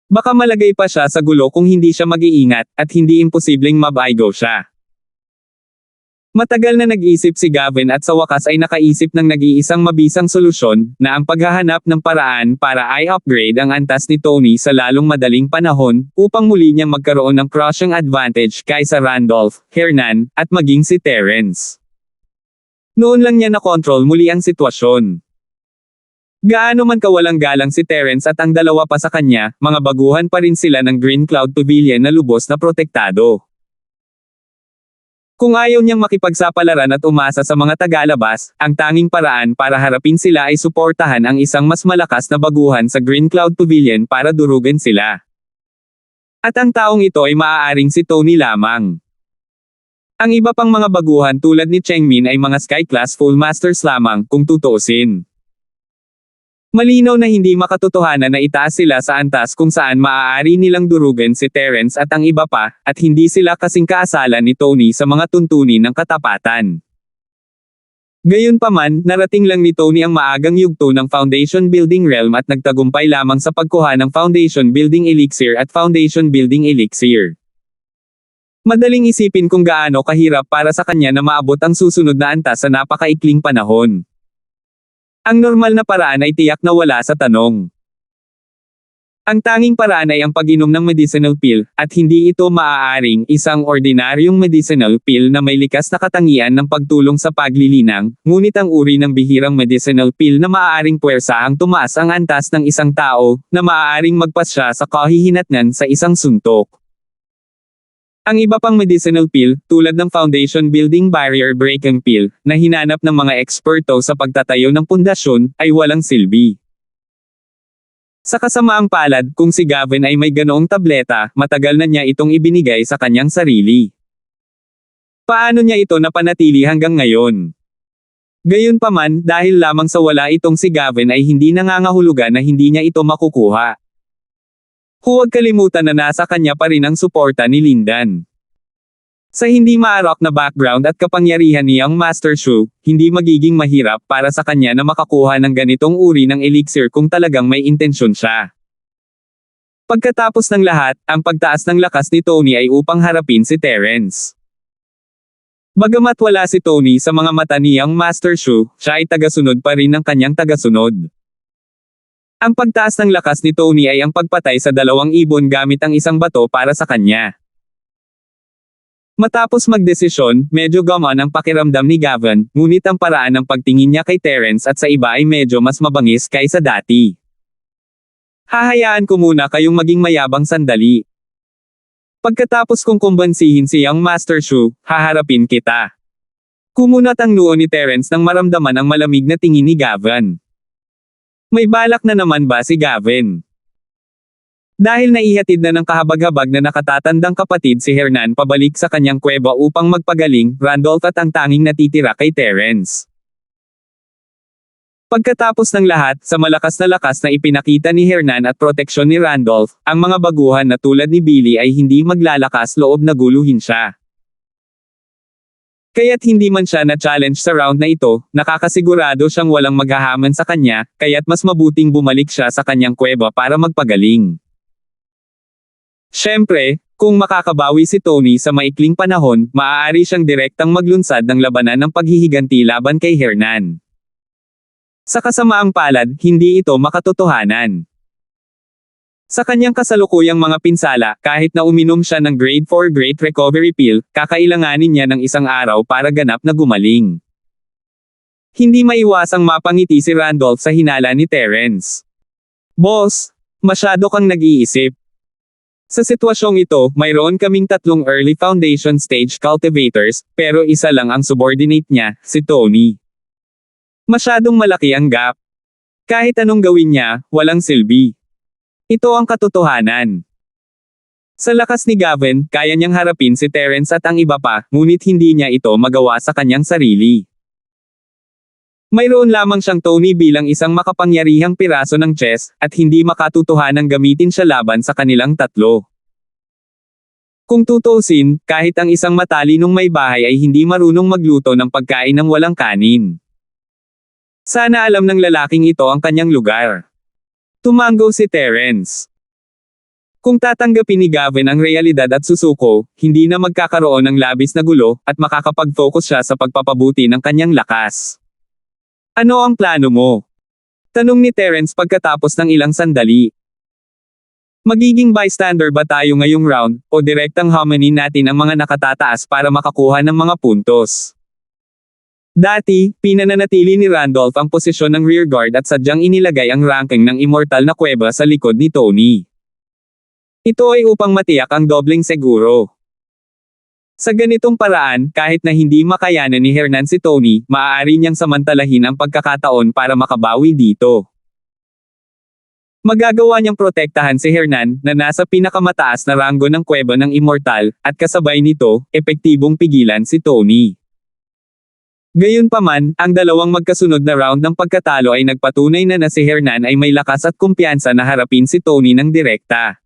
Speaker 1: Baka malagay pa siya sa gulo kung hindi siya mag-iingat, at hindi imposibleng mabaigo siya. Matagal na nag-isip si Gavin at sa wakas ay nakaisip ng nag-iisang mabisang solusyon, na ang paghahanap ng paraan para i-upgrade ang antas ni Tony sa lalong madaling panahon, upang muli niyang magkaroon ng crushing advantage kaysa Randolph, Hernan, at maging si Terence. Noon lang niya na-control muli ang sitwasyon. Gaano man kawalang galang si Terence at ang dalawa pa sa kanya, mga baguhan pa rin sila ng Green Cloud Pavilion na lubos na protektado. Kung ayaw niyang makipagsapalaran at umasa sa mga tagalabas, ang tanging paraan para harapin sila ay suportahan ang isang mas malakas na baguhan sa Green Cloud Pavilion para durugan sila. At ang taong ito ay maaaring si Tony lamang. Ang iba pang mga baguhan tulad ni Chengmin ay mga Sky Class Full Masters lamang, kung tutuusin. Malinaw na hindi makatotohanan na itaas sila sa antas kung saan maaari nilang durugan si Terence at ang iba pa, at hindi sila kasing kaasalan ni Tony sa mga tuntunin ng katapatan. Gayunpaman, narating lang ni Tony ang maagang yugto ng Foundation Building Realm at nagtagumpay lamang sa pagkuha ng Foundation Building Elixir at Foundation Building Elixir. Madaling isipin kung gaano kahirap para sa kanya na maabot ang susunod na antas sa napakaikling panahon. Ang normal na paraan ay tiyak na wala sa tanong. Ang tanging paraan ay ang pag-inom ng medicinal pill, at hindi ito maaaring isang ordinaryong medicinal pill na may likas na katangian ng pagtulong sa paglilinang, ngunit ang uri ng bihirang medicinal pill na maaaring puwersahang tumaas ang antas ng isang tao, na maaaring magpasya sa kahihinatnan sa isang suntok. Ang iba pang medicinal pill, tulad ng Foundation Building Barrier Breaking Pill, na hinanap ng mga eksperto sa pagtatayo ng pundasyon, ay walang silbi. Sa kasamaang palad, kung si Gavin ay may ganoong tableta, matagal na niya itong ibinigay sa kanyang sarili. Paano niya ito napanatili hanggang ngayon? Gayunpaman, dahil lamang sa wala itong si Gavin ay hindi nangangahulugan na hindi niya ito makukuha. Huwag kalimutan na nasa kanya pa rin ang suporta ni Lindan. Sa hindi maarok na background at kapangyarihan ni Young Master Shu, hindi magiging mahirap para sa kanya na makakuha ng ganitong uri ng elixir kung talagang may intensyon siya. Pagkatapos ng lahat, ang pagtaas ng lakas ni Tony ay upang harapin si Terence. Bagamat wala si Tony sa mga mata niyang Master Shu, siya ay tagasunod pa rin ng kanyang tagasunod. Ang pagtaas ng lakas ni Tony ay ang pagpatay sa dalawang ibon gamit ang isang bato para sa kanya. Matapos magdesisyon, medyo gumaan ang pakiramdam ni Gavin, ngunit ang paraan ng pagtingin niya kay Terence at sa iba ay medyo mas mabangis kaysa dati. Hahayaan ko muna kayong maging mayabang sandali. Pagkatapos kong kumbansihin si Young Master Shu, haharapin kita. Kumunat ang noo ni Terence nang maramdaman ang malamig na tingin ni Gavin. May balak na naman ba si Gavin? Dahil naihatid na ng kahabag-habag na nakatatandang kapatid si Hernan pabalik sa kanyang kuweba upang magpagaling, Randolph at ang tanging natitira kay Terence. Pagkatapos ng lahat, sa malakas na ipinakita ni Hernan at proteksyon ni Randolph, ang mga baguhan na tulad ni Billy ay hindi maglalakas loob na guluhin siya. Kaya't hindi man siya na-challenge sa round na ito, nakakasigurado siyang walang maghahaman sa kanya, kaya't mas mabuting bumalik siya sa kanyang kuweba para magpagaling. Siyempre, kung makakabawi si Tony sa maikling panahon, maaari siyang direktang maglunsad ng labanan ng paghihiganti laban kay Hernan. Sa kasamaang palad, hindi ito makatotohanan. Sa kanyang kasalukuyang mga pinsala, kahit na uminom siya ng Grade 4 Great Recovery Pill, kakailanganin niya ng isang araw para ganap na gumaling. Hindi maiwasang mapangiti si Randolph sa hinala ni Terence. Boss, masyado kang nag-iisip. Sa sitwasyong ito, mayroon kaming 3 early foundation stage cultivators, pero isa lang ang subordinate niya, si Tony. Masyadong malaki ang gap. Kahit anong gawin niya, walang silbi. Ito ang katotohanan. Sa lakas ni Gavin, kaya niyang harapin si Terence at ang iba pa, ngunit hindi niya ito magawa sa kanyang sarili. Mayroon lamang siyang Tony bilang isang makapangyarihang piraso ng chess, at hindi makatutuhanang gamitin siya laban sa kanilang tatlo. Kung tutuusin, kahit ang isang matalinong may bahay ay hindi marunong magluto ng pagkain ng walang kanin. Sana alam ng lalaking ito ang kanyang lugar. Tumango si Terence. Kung tatanggapin ni Gavin ang realidad at susuko, hindi na magkakaroon ng labis na gulo, at makakapag-focus siya sa pagpapabuti ng kanyang lakas. Ano ang plano mo? Tanong ni Terence pagkatapos ng ilang sandali. Magiging bystander ba tayo ngayong round, o direktang homenin natin ang mga nakatataas para makakuha ng mga puntos? Dati, pinananatili ni Randolph ang posisyon ng rearguard at sadyang inilagay ang ranking ng immortal na kuweba sa likod ni Tony. Ito ay upang matiyak ang dobleng seguro. Sa ganitong paraan, kahit na hindi makayanan ni Hernan si Tony, maaari niyang samantalahin ang pagkakataon para makabawi dito. Magagawa niyang protektahan si Hernan, na nasa pinakamataas na ranggo ng kuweba ng immortal, at kasabay nito, epektibong pigilan si Tony. Gayunpaman, ang dalawang magkasunod na round ng pagkatalo ay nagpatunay na si Hernan ay may lakas at kumpiyansa na harapin si Tony ng direkta.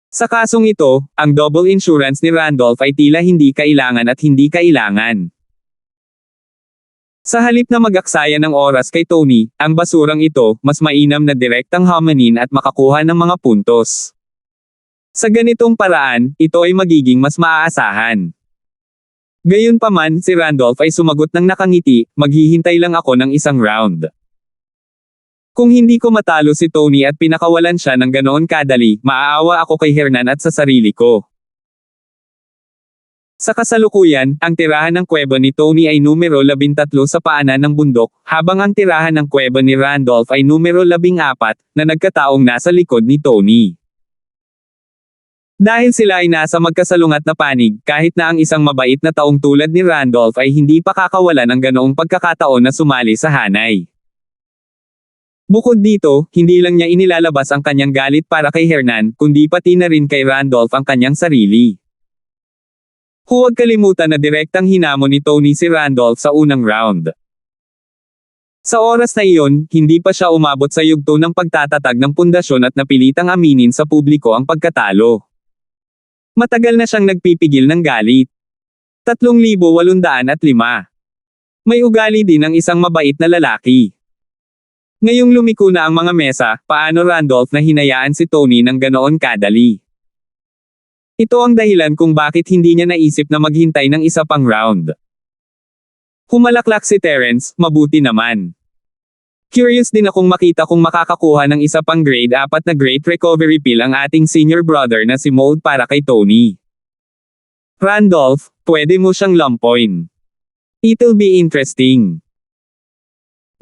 Speaker 1: Sa kasong ito, ang double insurance ni Randolph ay tila hindi kailangan at hindi kailangan. Sa halip na mag-aksaya ng oras kay Tony, ang basurang ito, mas mainam na direktang homenin at makakuha ng mga puntos. Sa ganitong paraan, ito ay magiging mas maaasahan. Gayunpaman, si Randolph ay sumagot ng nakangiti, maghihintay lang ako ng isang round. Kung hindi ko matalo si Tony at pinakawalan siya ng ganoon kadali, maaawa ako kay Hernan at sa sarili ko. Sa kasalukuyan, ang tirahan ng kuweba ni Tony ay numero 13 sa paanan ng bundok, habang ang tirahan ng kuweba ni Randolph ay numero 14, na nagkataong nasa likod ni Tony. Dahil sila ay nasa magkasalungat na panig, kahit na ang isang mabait na taong tulad ni Randolph ay hindi pa kakawalan ng ganoong pagkakataon na sumali sa hanay. Bukod dito, hindi lang niya inilalabas ang kanyang galit para kay Hernan, kundi pati na rin kay Randolph ang kanyang sarili. Huwag kalimutan na direktang hinamon ni Tony si Randolph sa unang round. Sa oras na iyon, hindi pa siya umabot sa yugto ng pagtatatag ng pundasyon at napilitang aminin sa publiko ang pagkatalo. Matagal na siyang nagpipigil ng galit. 3,805. May ugali din ang isang mabait na lalaki. Ngayong lumiko na ang mga mesa, paano Randolph na hinayaan si Tony ng ganoon kadali? Ito ang dahilan kung bakit hindi niya naisip na maghintay ng isa pang round. Humalaklak si Terence, mabuti naman. Curious din akong makita kung makakakuha ng isa pang grade 4 na Great Recovery Pill ang ating senior brother na si Maud para kay Tony. Randolph, pwede mo siyang lumpoin. It'll be interesting.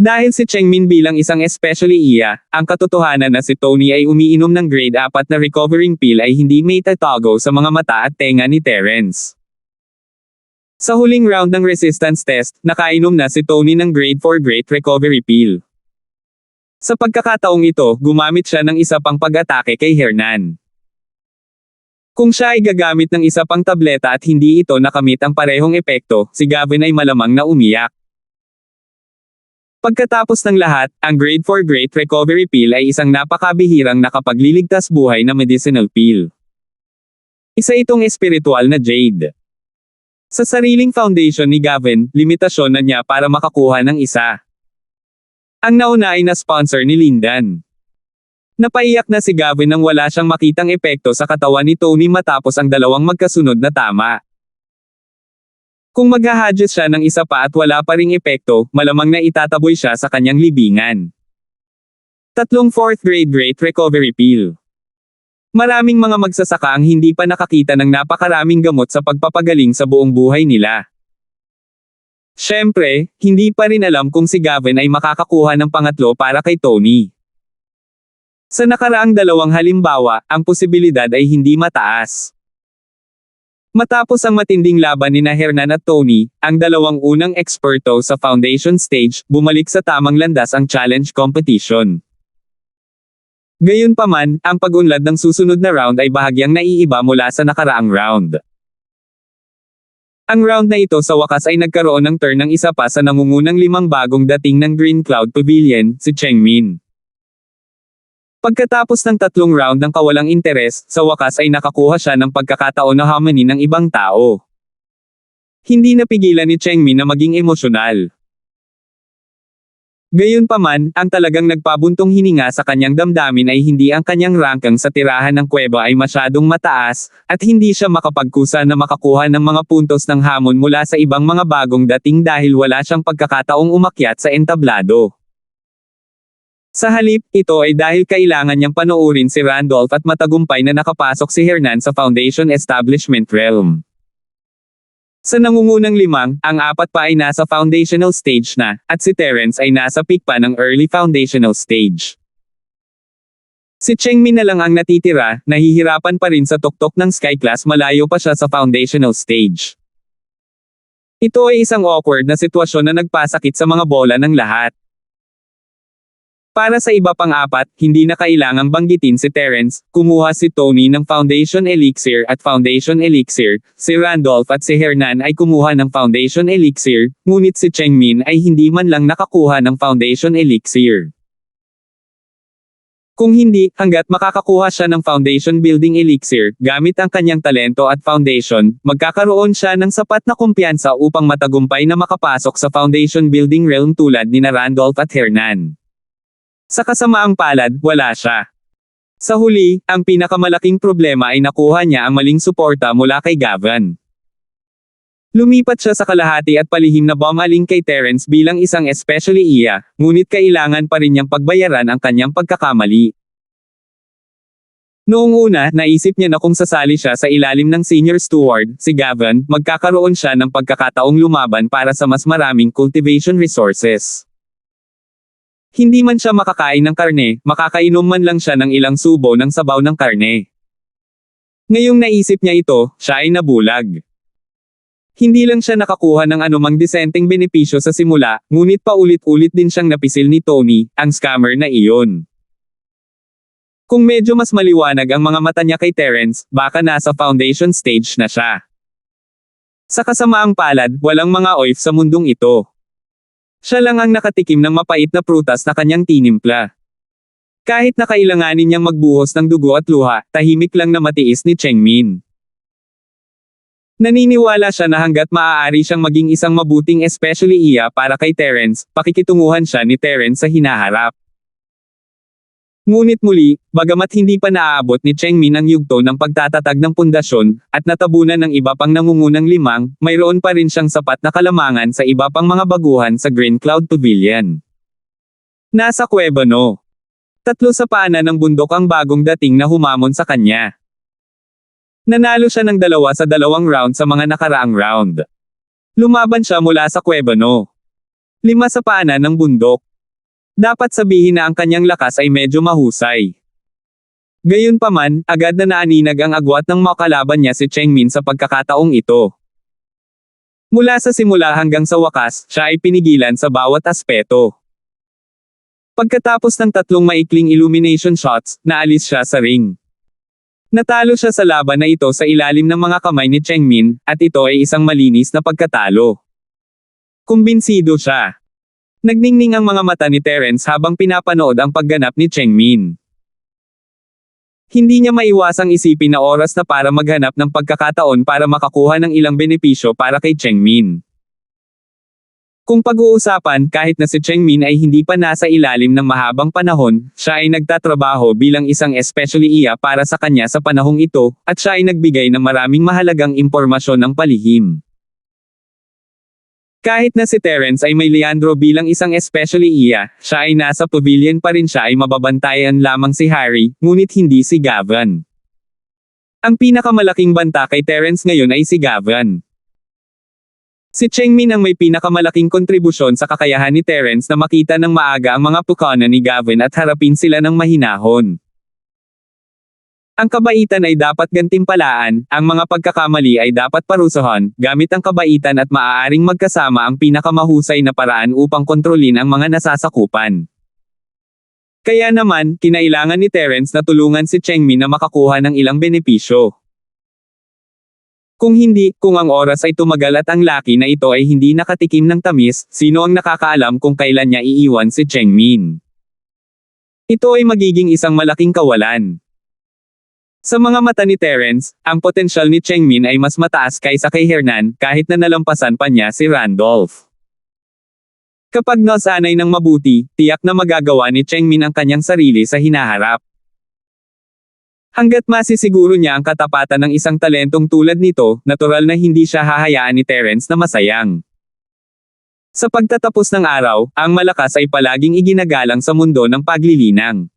Speaker 1: Dahil si Chengmin bilang isang especially iya, ang katotohanan na si Tony ay umiinom ng grade 4 na recovering pill ay hindi may tatago sa mga mata at tenga ni Terence. Sa huling round ng resistance test, nakainom na si Tony ng grade 4 great recovery pill. Sa pagkakataong ito, gumamit siya ng isa pang pag-atake kay Hernan. Kung siya ay gagamit ng isa pang tableta at hindi ito nakamit ang parehong epekto, si Gavin ay malamang na umiyak. Pagkatapos ng lahat, ang grade 4 Great Recovery Pill ay isang napakabihirang nakapagliligtas buhay na medicinal pill. Isa itong espiritual na jade. Sa sariling foundation ni Gavin, limitasyon na niya para makakuha ng isa. Ang nauna ay na-sponsor ni Lindan. Napaiyak na si Gavin nang wala siyang makitang epekto sa katawan ni Tony matapos ang dalawang magkasunod na tama. Kung maghahadget siya ng isa pa at wala pa ring epekto, malamang na itataboy siya sa kanyang libingan. Tatlong 4th grade Great Recovery Pill. Maraming mga magsasaka ang hindi pa nakakita ng napakaraming gamot sa pagpapagaling sa buong buhay nila. Siyempre, hindi pa rin alam kung si Gavin ay makakakuha ng pangatlo para kay Tony. Sa nakaraang dalawang halimbawa, ang posibilidad ay hindi mataas. Matapos ang matinding laban ni Hernan at Tony, ang dalawang unang eksperto sa foundation stage, bumalik sa tamang landas ang challenge competition. Gayunpaman, ang pag-unlad ng susunod na round ay bahagyang naiiba mula sa nakaraang round. Ang round na ito sa wakas ay nagkaroon ng turn ng isa pa sa nangungunang 5 bagong dating ng Green Cloud Pavilion, si Chengmin. Pagkatapos ng 3 round ng kawalang interes, sa wakas ay nakakuha siya ng pagkakataon na hamani ng ibang tao. Hindi napigilan ni Chengmin na maging emosyonal. Gayunpaman, ang talagang nagpabuntong hininga sa kanyang damdamin ay hindi ang kanyang ranking sa tirahan ng kuweba ay masyadong mataas, at hindi siya makapagkusa na makakuha ng mga puntos ng hamon mula sa ibang mga bagong dating dahil wala siyang pagkakataong umakyat sa entablado. Sa halip, ito ay dahil kailangan niyang panoorin si Randolph at matagumpay na nakapasok si Hernan sa Foundation Establishment Realm. Sa nangungunang 5, ang 4 pa ay nasa foundational stage na, at si Terence ay nasa peak pa ng early foundational stage. Si Chengmin na lang ang natitira, nahihirapan pa rin sa tuktok ng Sky Class malayo pa siya sa foundational stage. Ito ay isang awkward na sitwasyon na nagpasakit sa mga bola ng lahat. Para sa iba pang 4, hindi na kailangang banggitin si Terence, kumuha si Tony ng Foundation Elixir at Foundation Elixir, si Randolph at si Hernan ay kumuha ng Foundation Elixir, ngunit si Chengmin ay hindi man lang nakakuha ng Foundation Elixir. Kung hindi, hanggat makakakuha siya ng Foundation Building Elixir, gamit ang kanyang talento at foundation, magkakaroon siya ng sapat na kumpiyansa upang matagumpay na makapasok sa Foundation Building Realm tulad ni Randolph at Hernan. Sa kasamaang palad, wala siya. Sa huli, ang pinakamalaking problema ay nakuha niya ang maling suporta mula kay Gavin. Lumipat siya sa kalahati at palihim na bumaling kay Terence bilang isang especially iya, ngunit kailangan pa rin niyang pagbayaran ang kanyang pagkakamali. Noong una, naisip niya na kung sasali siya sa ilalim ng senior steward, si Gavin, magkakaroon siya ng pagkakataong lumaban para sa mas maraming cultivation resources. Hindi man siya makakain ng karne, makakainom man lang siya ng ilang subo ng sabaw ng karne. Ngayong naisip niya ito, siya ay nabulag. Hindi lang siya nakakuha ng anumang disenteng benepisyo sa simula, ngunit paulit-ulit din siyang napisil ni Tony, ang scammer na iyon. Kung medyo mas maliwanag ang mga mata niya kay Terence, baka nasa foundation stage na siya. Sa kasamaang palad, walang mga oif sa mundong ito. Siya lang ang nakatikim ng mapait na prutas na kanyang tinimpla. Kahit na kailanganin niyang magbuhos ng dugo at luha, tahimik lang na matiis ni Chengmin. Naniniwala siya na hanggat maaari siyang maging isang mabuting especially iya para kay Terence, pakikitunguhan siya ni Terence sa hinaharap. Ngunit muli, bagamat hindi pa naaabot ni Chengmin ang yugto ng pagtatatag ng pundasyon, at natabunan ng iba pang nangungunang limang, mayroon pa rin siyang sapat na kalamangan sa iba pang mga baguhan sa Green Cloud Pavilion. Nasa kuweba no. 3 sa paanan ng bundok ang bagong dating na humamon sa kanya. Nanalo siya ng 2 sa 2 round sa mga nakaraang round. Lumaban siya mula sa kuweba no. 5 sa paanan ng bundok. Dapat sabihin na ang kanyang lakas ay medyo mahusay. Gayunpaman, agad na naaninag ang agwat ng makalaban niya si Chengmin sa pagkakataong ito. Mula sa simula hanggang sa wakas, siya ay pinigilan sa bawat aspeto. Pagkatapos ng 3 maikling illumination shots, naalis siya sa ring. Natalo siya sa laban na ito sa ilalim ng mga kamay ni Chengmin, at ito ay isang malinis na pagkatalo. Kumbinsido siya. Nagningning ang mga mata ni Terence habang pinapanood ang pagganap ni Chengmin. Hindi niya maiwasang isipin na oras na para maghanap ng pagkakataon para makakuha ng ilang benepisyo para kay Chengmin. Kung pag-uusapan, kahit na si Chengmin ay hindi pa nasa ilalim ng mahabang panahon, siya ay nagtatrabaho bilang isang especially iya para sa kanya sa panahong ito, at siya ay nagbigay ng maraming mahalagang impormasyon ng palihim. Kahit na si Terence ay may Leandro bilang isang especially iya, siya ay nasa pavilion pa rin, siya ay mababantayan lamang si Harry, ngunit hindi si Gavan. Ang pinakamalaking banta kay Terence ngayon ay si Gavan. Si Chengmin ang may pinakamalaking kontribusyon sa kakayahan ni Terence na makita ng maaga ang mga pukana ni Gavin at harapin sila ng mahinahon. Ang kabaitan ay dapat gantimpalaan, ang mga pagkakamali ay dapat parusahan, gamit ang kabaitan at maaaring magkasama ang pinakamahusay na paraan upang kontrolin ang mga nasasakupan. Kaya naman, kinailangan ni Terence na tulungan si Chengmin na makakuha ng ilang benepisyo. Kung hindi, kung ang oras ay tumagal at ang laki na ito ay hindi nakatikim ng tamis, sino ang nakakaalam kung kailan niya iiwan si Chengmin? Ito ay magiging isang malaking kawalan. Sa mga mata ni Terence, ang potensyal ni Chengmin ay mas mataas kaysa kay Hernan, kahit na nalampasan pa niya si Randolph. Kapag nasanay ng mabuti, tiyak na magagawa ni Chengmin ang kanyang sarili sa hinaharap. Hanggat masisiguro niya ang katapatan ng isang talentong tulad nito, natural na hindi siya hahayaan ni Terence na masayang. Sa pagtatapos ng araw, ang malakas ay palaging iginagalang sa mundo ng paglilinang.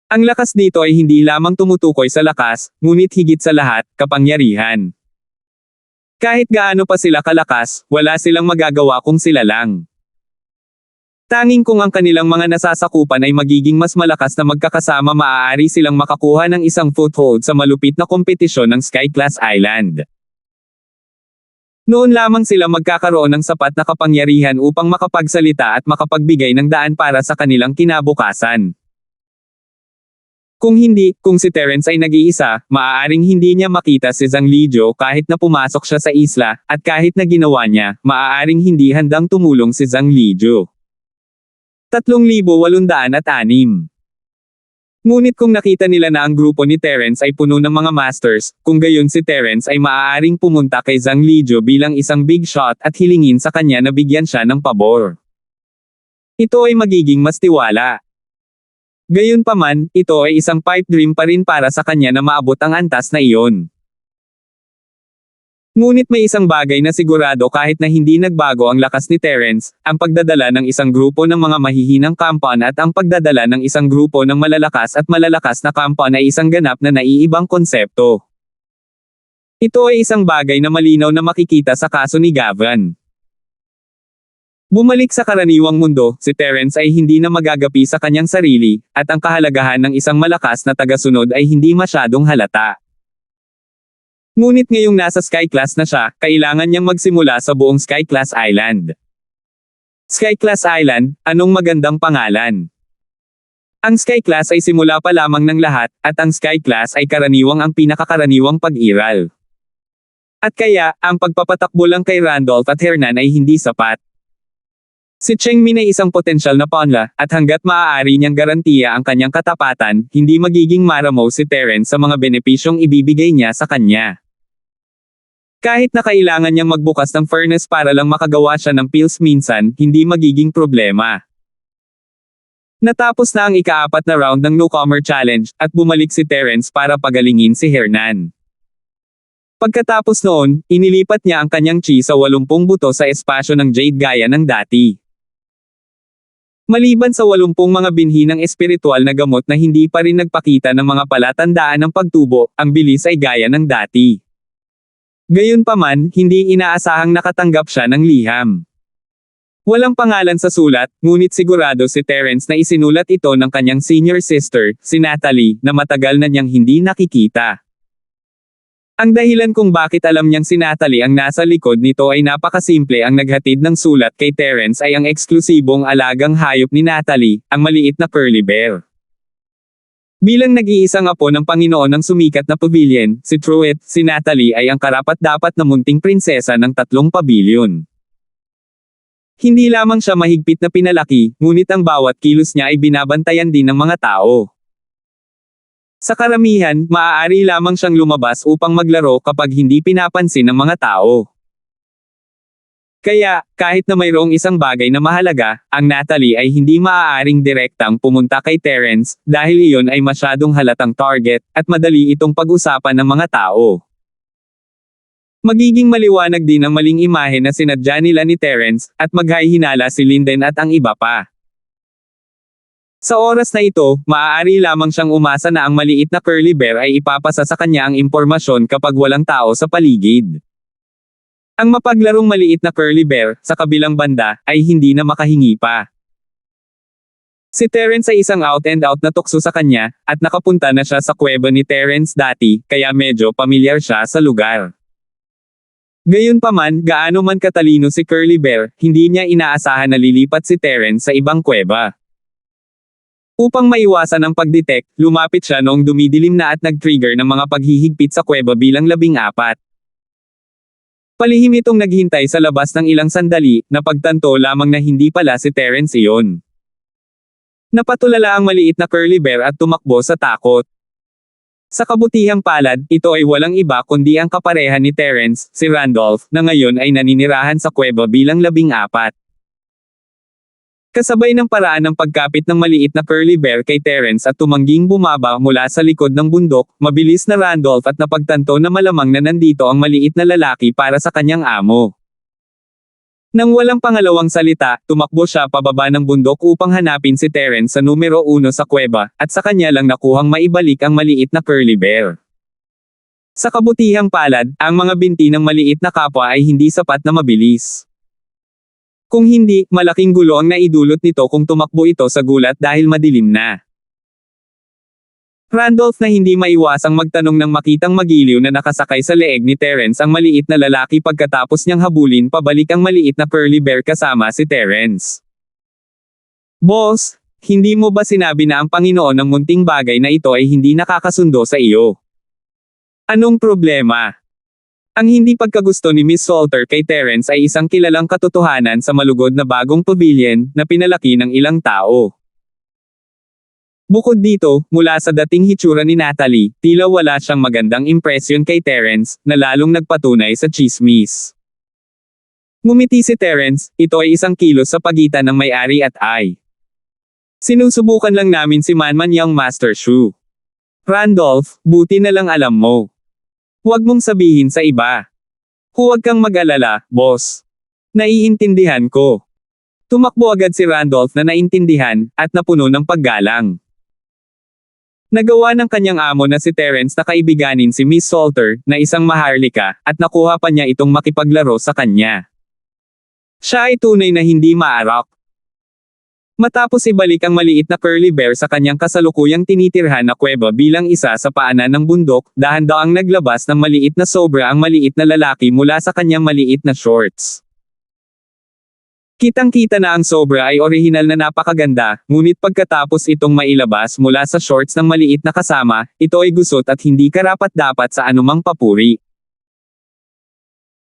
Speaker 1: Ang lakas dito ay hindi lamang tumutukoy sa lakas, ngunit higit sa lahat, kapangyarihan. Kahit gaano pa sila kalakas, wala silang magagawa kung sila lang. Tanging kung ang kanilang mga nasasakupan ay magiging mas malakas na magkakasama, maaari silang makakuha ng isang foothold sa malupit na kompetisyon ng Sky Class Island. Noon lamang sila magkakaroon ng sapat na kapangyarihan upang makapagsalita at makapagbigay ng daan para sa kanilang kinabukasan. Kung hindi, kung si Terence ay nag-iisa, maaaring hindi niya makita si Zhang Lijiu kahit na pumasok siya sa isla, at kahit na ginawa niya, maaaring hindi handang tumulong si Zhang Lijiu. 3,806. Ngunit kung nakita nila na ang grupo ni Terence ay puno ng mga masters, kung gayon si Terence ay maaaring pumunta kay Zhang Lijiu bilang isang big shot at hilingin sa kanya na bigyan siya ng pabor. Ito ay magiging mas tiwala. Gayunpaman, ito ay isang pipe dream pa rin para sa kanya na maabot ang antas na iyon. Ngunit may isang bagay na sigurado kahit na hindi nagbago ang lakas ni Terence, ang pagdadala ng isang grupo ng mga mahihinang kampan at ang pagdadala ng isang grupo ng malalakas na kampan ay isang ganap na naiibang konsepto. Ito ay isang bagay na malinaw na makikita sa kaso ni Gavan. Bumalik sa karaniwang mundo, si Terence ay hindi na magagapi sa kanyang sarili, at ang kahalagahan ng isang malakas na tagasunod ay hindi masyadong halata. Ngunit ngayong nasa Sky Class na siya, kailangan niyang magsimula sa buong Sky Class Island. Sky Class Island, anong magandang pangalan? Ang Sky Class ay simula pa lamang ng lahat, at ang Sky Class ay karaniwang ang pinakakaraniwang pag-iral. At kaya, ang pagpapatakbo lang kay Randolph at Hernan ay hindi sapat. Si Chengmin ay isang potensyal na pawnla, at hanggat maaari niyang garantiya ang kanyang katapatan, hindi magiging maramo si Terence sa mga benepisyong ibibigay niya sa kanya. Kahit na kailangan niyang magbukas ng furnace para lang makagawa siya ng pills minsan, hindi magiging problema. Natapos na ang ika-4 na round ng Newcomer Challenge, at bumalik si Terence para pagalingin si Hernan. Pagkatapos noon, inilipat niya ang kanyang chi sa 80 buto sa espasyo ng Jade gaya ng dati. Maliban sa 80 mga binhi ng espiritual na gamot na hindi pa rin nagpakita ng mga palatandaan ng pagtubo, ang bilis ay gaya ng dati. Gayunpaman, hindi inaasahang nakatanggap siya ng liham. Walang pangalan sa sulat, ngunit sigurado si Terence na isinulat ito ng kanyang senior sister, si Natalie, na matagal na niyang hindi nakikita. Ang dahilan kung bakit alam niyang si Natalie ang nasa likod nito ay napakasimple. Ang naghatid ng sulat kay Terence ay ang eksklusibong alagang hayop ni Natalie, ang maliit na curly bear. Bilang nag-iisang apo ng Panginoon ng sumikat na pavilion, si Truett, si Natalie ay ang karapat-dapat na munting prinsesa ng 3 pavilion. Hindi lamang siya mahigpit na pinalaki, ngunit ang bawat kilos niya ay binabantayan din ng mga tao. Sa karamihan, maaari lamang siyang lumabas upang maglaro kapag hindi pinapansin ng mga tao. Kaya, kahit na mayroong isang bagay na mahalaga, ang Natalie ay hindi maaaring direktang pumunta kay Terence, dahil iyon ay masyadong halatang target, at madali itong pag-usapan ng mga tao. Magiging maliwanag din ang maling imahe na sinadya nila ni Terence, at maghahinala si Linden at ang iba pa. Sa oras na ito, maaari lamang siyang umasa na ang maliit na curly bear ay ipapasa sa kanya ang impormasyon kapag walang tao sa paligid. Ang mapaglarong maliit na curly bear, sa kabilang banda, ay hindi na makahingi pa. Si Terence ay isang out-and-out na tukso sa kanya, at nakapunta na siya sa kuweba ni Terence dati, kaya medyo pamilyar siya sa lugar. Gayunpaman, gaano man katalino si Curly Bear, hindi niya inaasahan na lilipat si Terence sa ibang kuweba. Upang maiwasan ang pagdetect, lumapit siya noong dumidilim na at nag-trigger ng mga paghihigpit sa kuweba bilang 14. Palihim itong naghintay sa labas ng ilang sandali, napagtanto lamang na hindi pala si Terence iyon. Napatulala ang maliit na Curly Bear at tumakbo sa takot. Sa kabutihang palad, ito ay walang iba kundi ang kapareha ni Terence, si Randolph, na ngayon ay naninirahan sa kuweba bilang 14. Kasabay ng paraan ng pagkapit ng maliit na Curly Bear kay Terence at tumangging bumaba mula sa likod ng bundok, mabilis na Randolph at napagtanto na malamang na nandito ang maliit na lalaki para sa kanyang amo. Nang walang pangalawang salita, tumakbo siya pababa ng bundok upang hanapin si Terence sa numero 1 sa kuweba, at sa kanya lang nakuhang maibalik ang maliit na Curly Bear. Sa kabutihang palad, ang mga binti ng maliit na kapwa ay hindi sapat na mabilis. Kung hindi, malaking gulo ang naidulot nito kung tumakbo ito sa gulat dahil madilim na. Randolph na hindi maiwasang magtanong nang makitang magiliw na nakasakay sa leeg ni Terence ang maliit na lalaki pagkatapos niyang habulin pabalik ang maliit na Curly Bear kasama si Terence. Boss, hindi mo ba sinabi na ang Panginoon ng munting bagay na ito ay hindi nakakasundo sa iyo? Anong problema? Ang hindi pagkagusto ni Miss Salter kay Terence ay isang kilalang katotohanan sa malugod na bagong pavilion na pinalaki ng ilang tao. Bukod dito, mula sa dating hitsura ni Natalie, tila wala siyang magandang impresyon kay Terence, na lalong nagpatunay sa chismis. Ngumiti si Terence, ito ay isang kilos sa pagitan ng may-ari at I. Sinusubukan lang namin si Manman Young Master Shu. Randolph, buti na lang alam mo. Huwag mong sabihin sa iba. Huwag kang mag-alala, boss. Naiintindihan ko. Tumakbo agad si Randolph na naintindihan, at napuno ng paggalang. Nagawa ng kanyang amo na si Terence na kaibiganin si Miss Salter, na isang maharlika, at nakuha pa niya itong makipaglaro sa kanya. Siya ay tunay na hindi maarak. Matapos ibalik ang maliit na Curly Bear sa kanyang kasalukuyang tinitirhan na kuweba bilang isa sa paanan ng bundok, dahan-daang naglabas ng maliit na sobra ang maliit na lalaki mula sa kanyang maliit na shorts. Kitang-kita na ang sobra ay orihinal na napakaganda, ngunit pagkatapos itong mailabas mula sa shorts ng maliit na kasama, ito ay gusot at hindi karapat-dapat sa anumang papuri.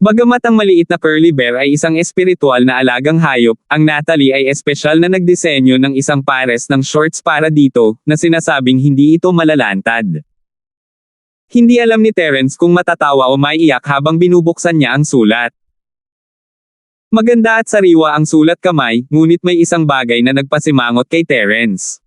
Speaker 1: Bagamat ang maliit na Curly Bear ay isang espiritual na alagang hayop, ang Natalie ay espesyal na nagdisenyo ng isang pares ng shorts para dito, na sinasabing hindi ito malalantad. Hindi alam ni Terence kung matatawa o maiiyak habang binubuksan niya ang sulat. Maganda at sariwa ang sulat kamay, ngunit may isang bagay na nagpasimangot kay Terence.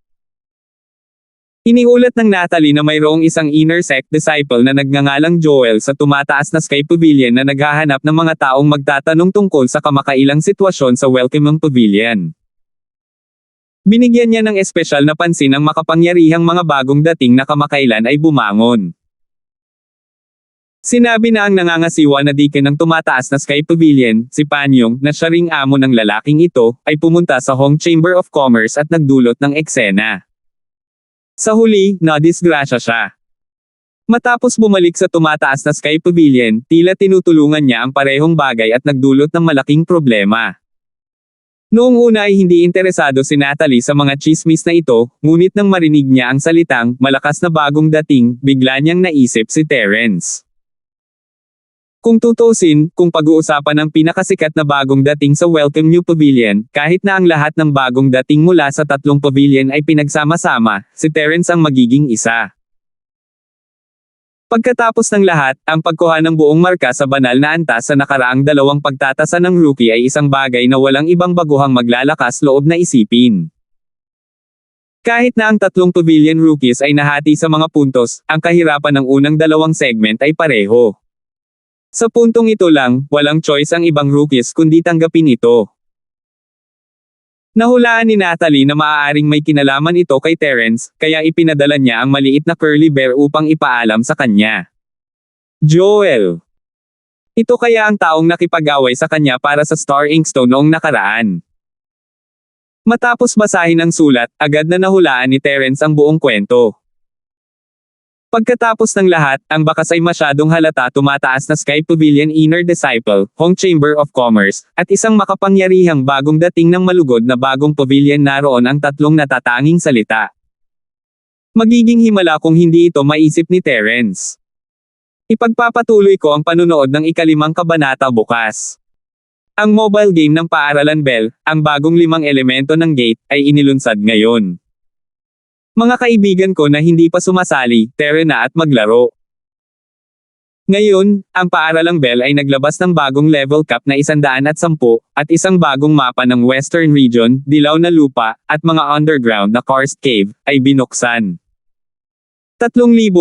Speaker 1: Iniulat ng Natalie na mayroong isang inner sect disciple na nagngangalang Joel sa tumataas na Sky Pavilion na naghahanap ng mga taong magtatanong tungkol sa kamakailang sitwasyon sa Welcome Pavilion. Binigyan niya ng espesyal na pansin ang makapangyarihang mga bagong dating na kamakailan ay bumangon. Sinabi na ang nangangasiwa na deacon ng tumataas na Sky Pavilion, si Panyong, na siya ring amo ng lalaking ito, ay pumunta sa Hong Chamber of Commerce at nagdulot ng eksena. Sa huli, nadisgrasya siya. Matapos bumalik sa tumataas na Sky Pavilion, tila tinutulungan niya ang parehong bagay at nagdulot ng malaking problema. Noong una ay hindi interesado si Natalie sa mga chismis na ito, ngunit nang marinig niya ang salitang, malakas na bagong dating, bigla niyang naisip si Terence. Kung tutusin, kung pag-uusapan ang pinakasikat na bagong dating sa Welcome New Pavilion, kahit na ang lahat ng bagong dating mula sa tatlong pavilion ay pinagsama-sama, si Terence ang magiging isa. Pagkatapos ng lahat, ang pagkuha ng buong marka sa banal na antas sa nakaraang dalawang pagtatasa ng rookie ay isang bagay na walang ibang baguhang maglalakas loob na isipin. Kahit na ang tatlong pavilion rookies ay nahati sa mga puntos, ang kahirapan ng unang dalawang segment ay pareho. Sa puntong ito lang, walang choice ang ibang rookies kundi tanggapin ito. Nahulaan ni Natalie na maaaring may kinalaman ito kay Terence, kaya ipinadala niya ang maliit na curly bear upang ipaalam sa kanya. Joel. Ito kaya ang taong nakipag-away sa kanya para sa Star Inkstone noong nakaraan. Matapos basahin ang sulat, agad na nahulaan ni Terence ang buong kwento. Pagkatapos ng lahat, ang bakas ay masyadong halata tumataas na Sky Pavilion Inner Disciple, Hong Chamber of Commerce, at isang makapangyarihang bagong dating ng malugod na bagong pavilion naroon ang tatlong natatanging salita. Magiging himala kung hindi ito maisip ni Terence. Ipagpapatuloy ko ang panunood ng ika-5 kabanata bukas. Ang mobile game ng Paaralan Bell, ang bagong 5 elemento ng gate, ay inilunsad ngayon. Mga kaibigan ko na hindi pa sumasali, tara na at maglaro. Ngayon, ang Paaralang Bell ay naglabas ng bagong level cap na 110 at isang bagong mapa ng Western Region, dilaw na lupa, at mga underground na karst cave, ay binuksan. 3,807.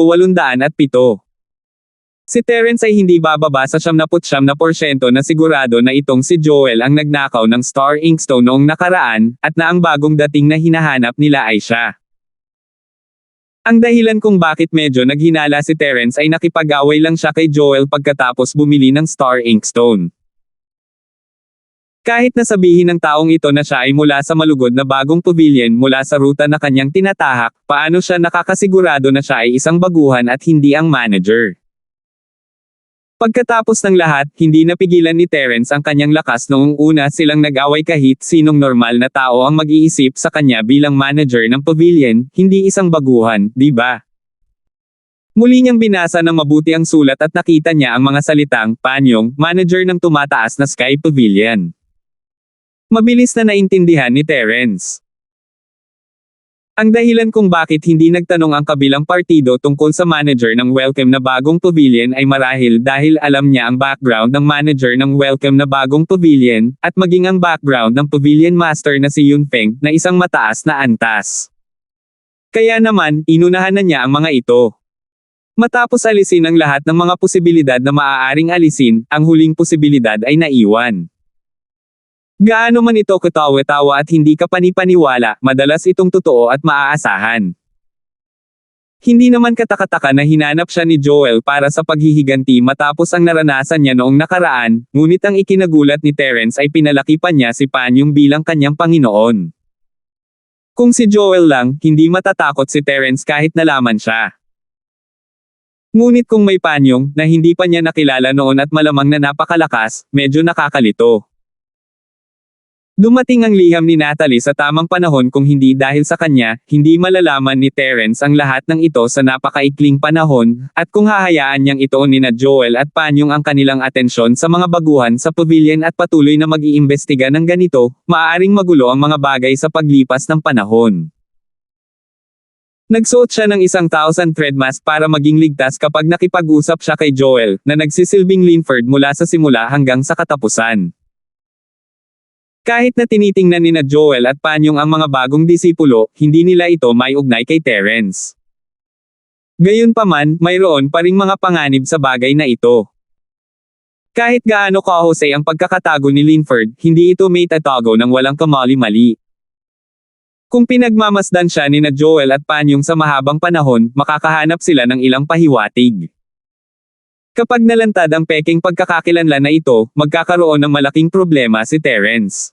Speaker 1: Si Terence ay hindi bababa sa 79% na sigurado na itong si Joel ang nagnakaw ng Star Inkstone noong nakaraan, at na ang bagong dating na hinahanap nila ay siya. Ang dahilan kung bakit medyo naghinala si Terence ay nakipag-away lang siya kay Joel pagkatapos bumili ng Star Inkstone. Kahit na sabihin ng taong ito na siya ay mula sa malugod na bagong pavilion mula sa ruta na kanyang tinatahak, paano siya nakakasigurado na siya ay isang baguhan at hindi ang manager? Pagkatapos ng lahat, hindi napigilan ni Terence ang kanyang lakas noong una silang nag-away kahit sinong normal na tao ang mag-iisip sa kanya bilang manager ng pavilion, hindi isang baguhan, di ba? Muli niyang binasa ng mabuti ang sulat at nakita niya ang mga salitang, Panyong, manager ng tumataas na Sky Pavilion. Mabilis na naintindihan ni Terence ang dahilan kung bakit hindi nagtanong ang kabilang partido tungkol sa manager ng Welcome na bagong pavilion ay marahil dahil alam niya ang background ng manager ng Welcome na bagong pavilion, at maging ang background ng pavilion master na si Yun Feng, na isang mataas na antas. Kaya naman, inunahan na niya ang mga ito. Matapos alisin ang lahat ng mga posibilidad na maaaring alisin, ang huling posibilidad ay naiwan. Gaano man ito katawa-tawa at hindi ka panipaniwala, madalas itong totoo at maaasahan. Hindi naman katakataka na hinanap siya ni Joel para sa paghihiganti matapos ang naranasan niya noong nakaraan, ngunit ang ikinagulat ni Terence ay pinalaki pa niya si Panyong bilang kanyang Panginoon. Kung si Joel lang, hindi matatakot si Terence kahit nalaman siya. Ngunit kung may Panyong, na hindi pa niya nakilala noon at malamang na napakalakas, medyo nakakalito. Dumating ang liham ni Natalie sa tamang panahon kung hindi dahil sa kanya, hindi malalaman ni Terence ang lahat ng ito sa napakaikling panahon, at kung hahayaan niyang itoon nina Joel at Panyong ang kanilang atensyon sa mga baguhan sa pavilion at patuloy na mag-iimbestiga ng ganito, maaaring magulo ang mga bagay sa paglipas ng panahon. Nagsuot siya ng 1,000 thread mask para maging ligtas kapag nakipag-usap siya kay Joel, na nagsisilbing Linford mula sa simula hanggang sa katapusan. Kahit na tinitingnan ni na Joel at Panyong ang mga bagong disipulo, hindi nila ito may ugnay kay Terence. Gayunpaman, mayroon pa ring mga panganib sa bagay na ito. Kahit gaano kahusay ang pagkakatago ni Linford, hindi ito may tatago ng walang kamali-mali. Kung pinagmamasdan siya ni na Joel at Panyong sa mahabang panahon, makakahanap sila ng ilang pahiwatig. Kapag nalantad ang peking pagkakakilanlan na ito, magkakaroon ng malaking problema si Terence.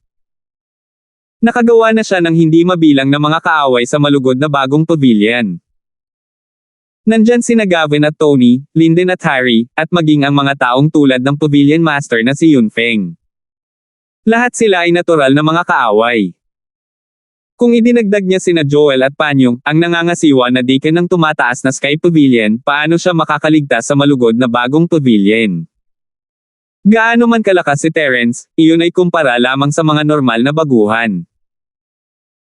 Speaker 1: Nakagawa na siya ng hindi mabilang na mga kaaway sa malugod na bagong pavilion. Nandyan sina Gavin at Tony, Linden at Harry, at maging ang mga taong tulad ng pavilion master na si Yunfeng. Lahat sila ay natural na mga kaaway. Kung idinagdag niya sina Joel at Panyong, ang nangangasiwa na deacon ng tumataas na Sky Pavilion, paano siya makakaligtas sa malugod na bagong pavilion? Gaano man kalakas si Terence, iyon ay kumpara lamang sa mga normal na baguhan.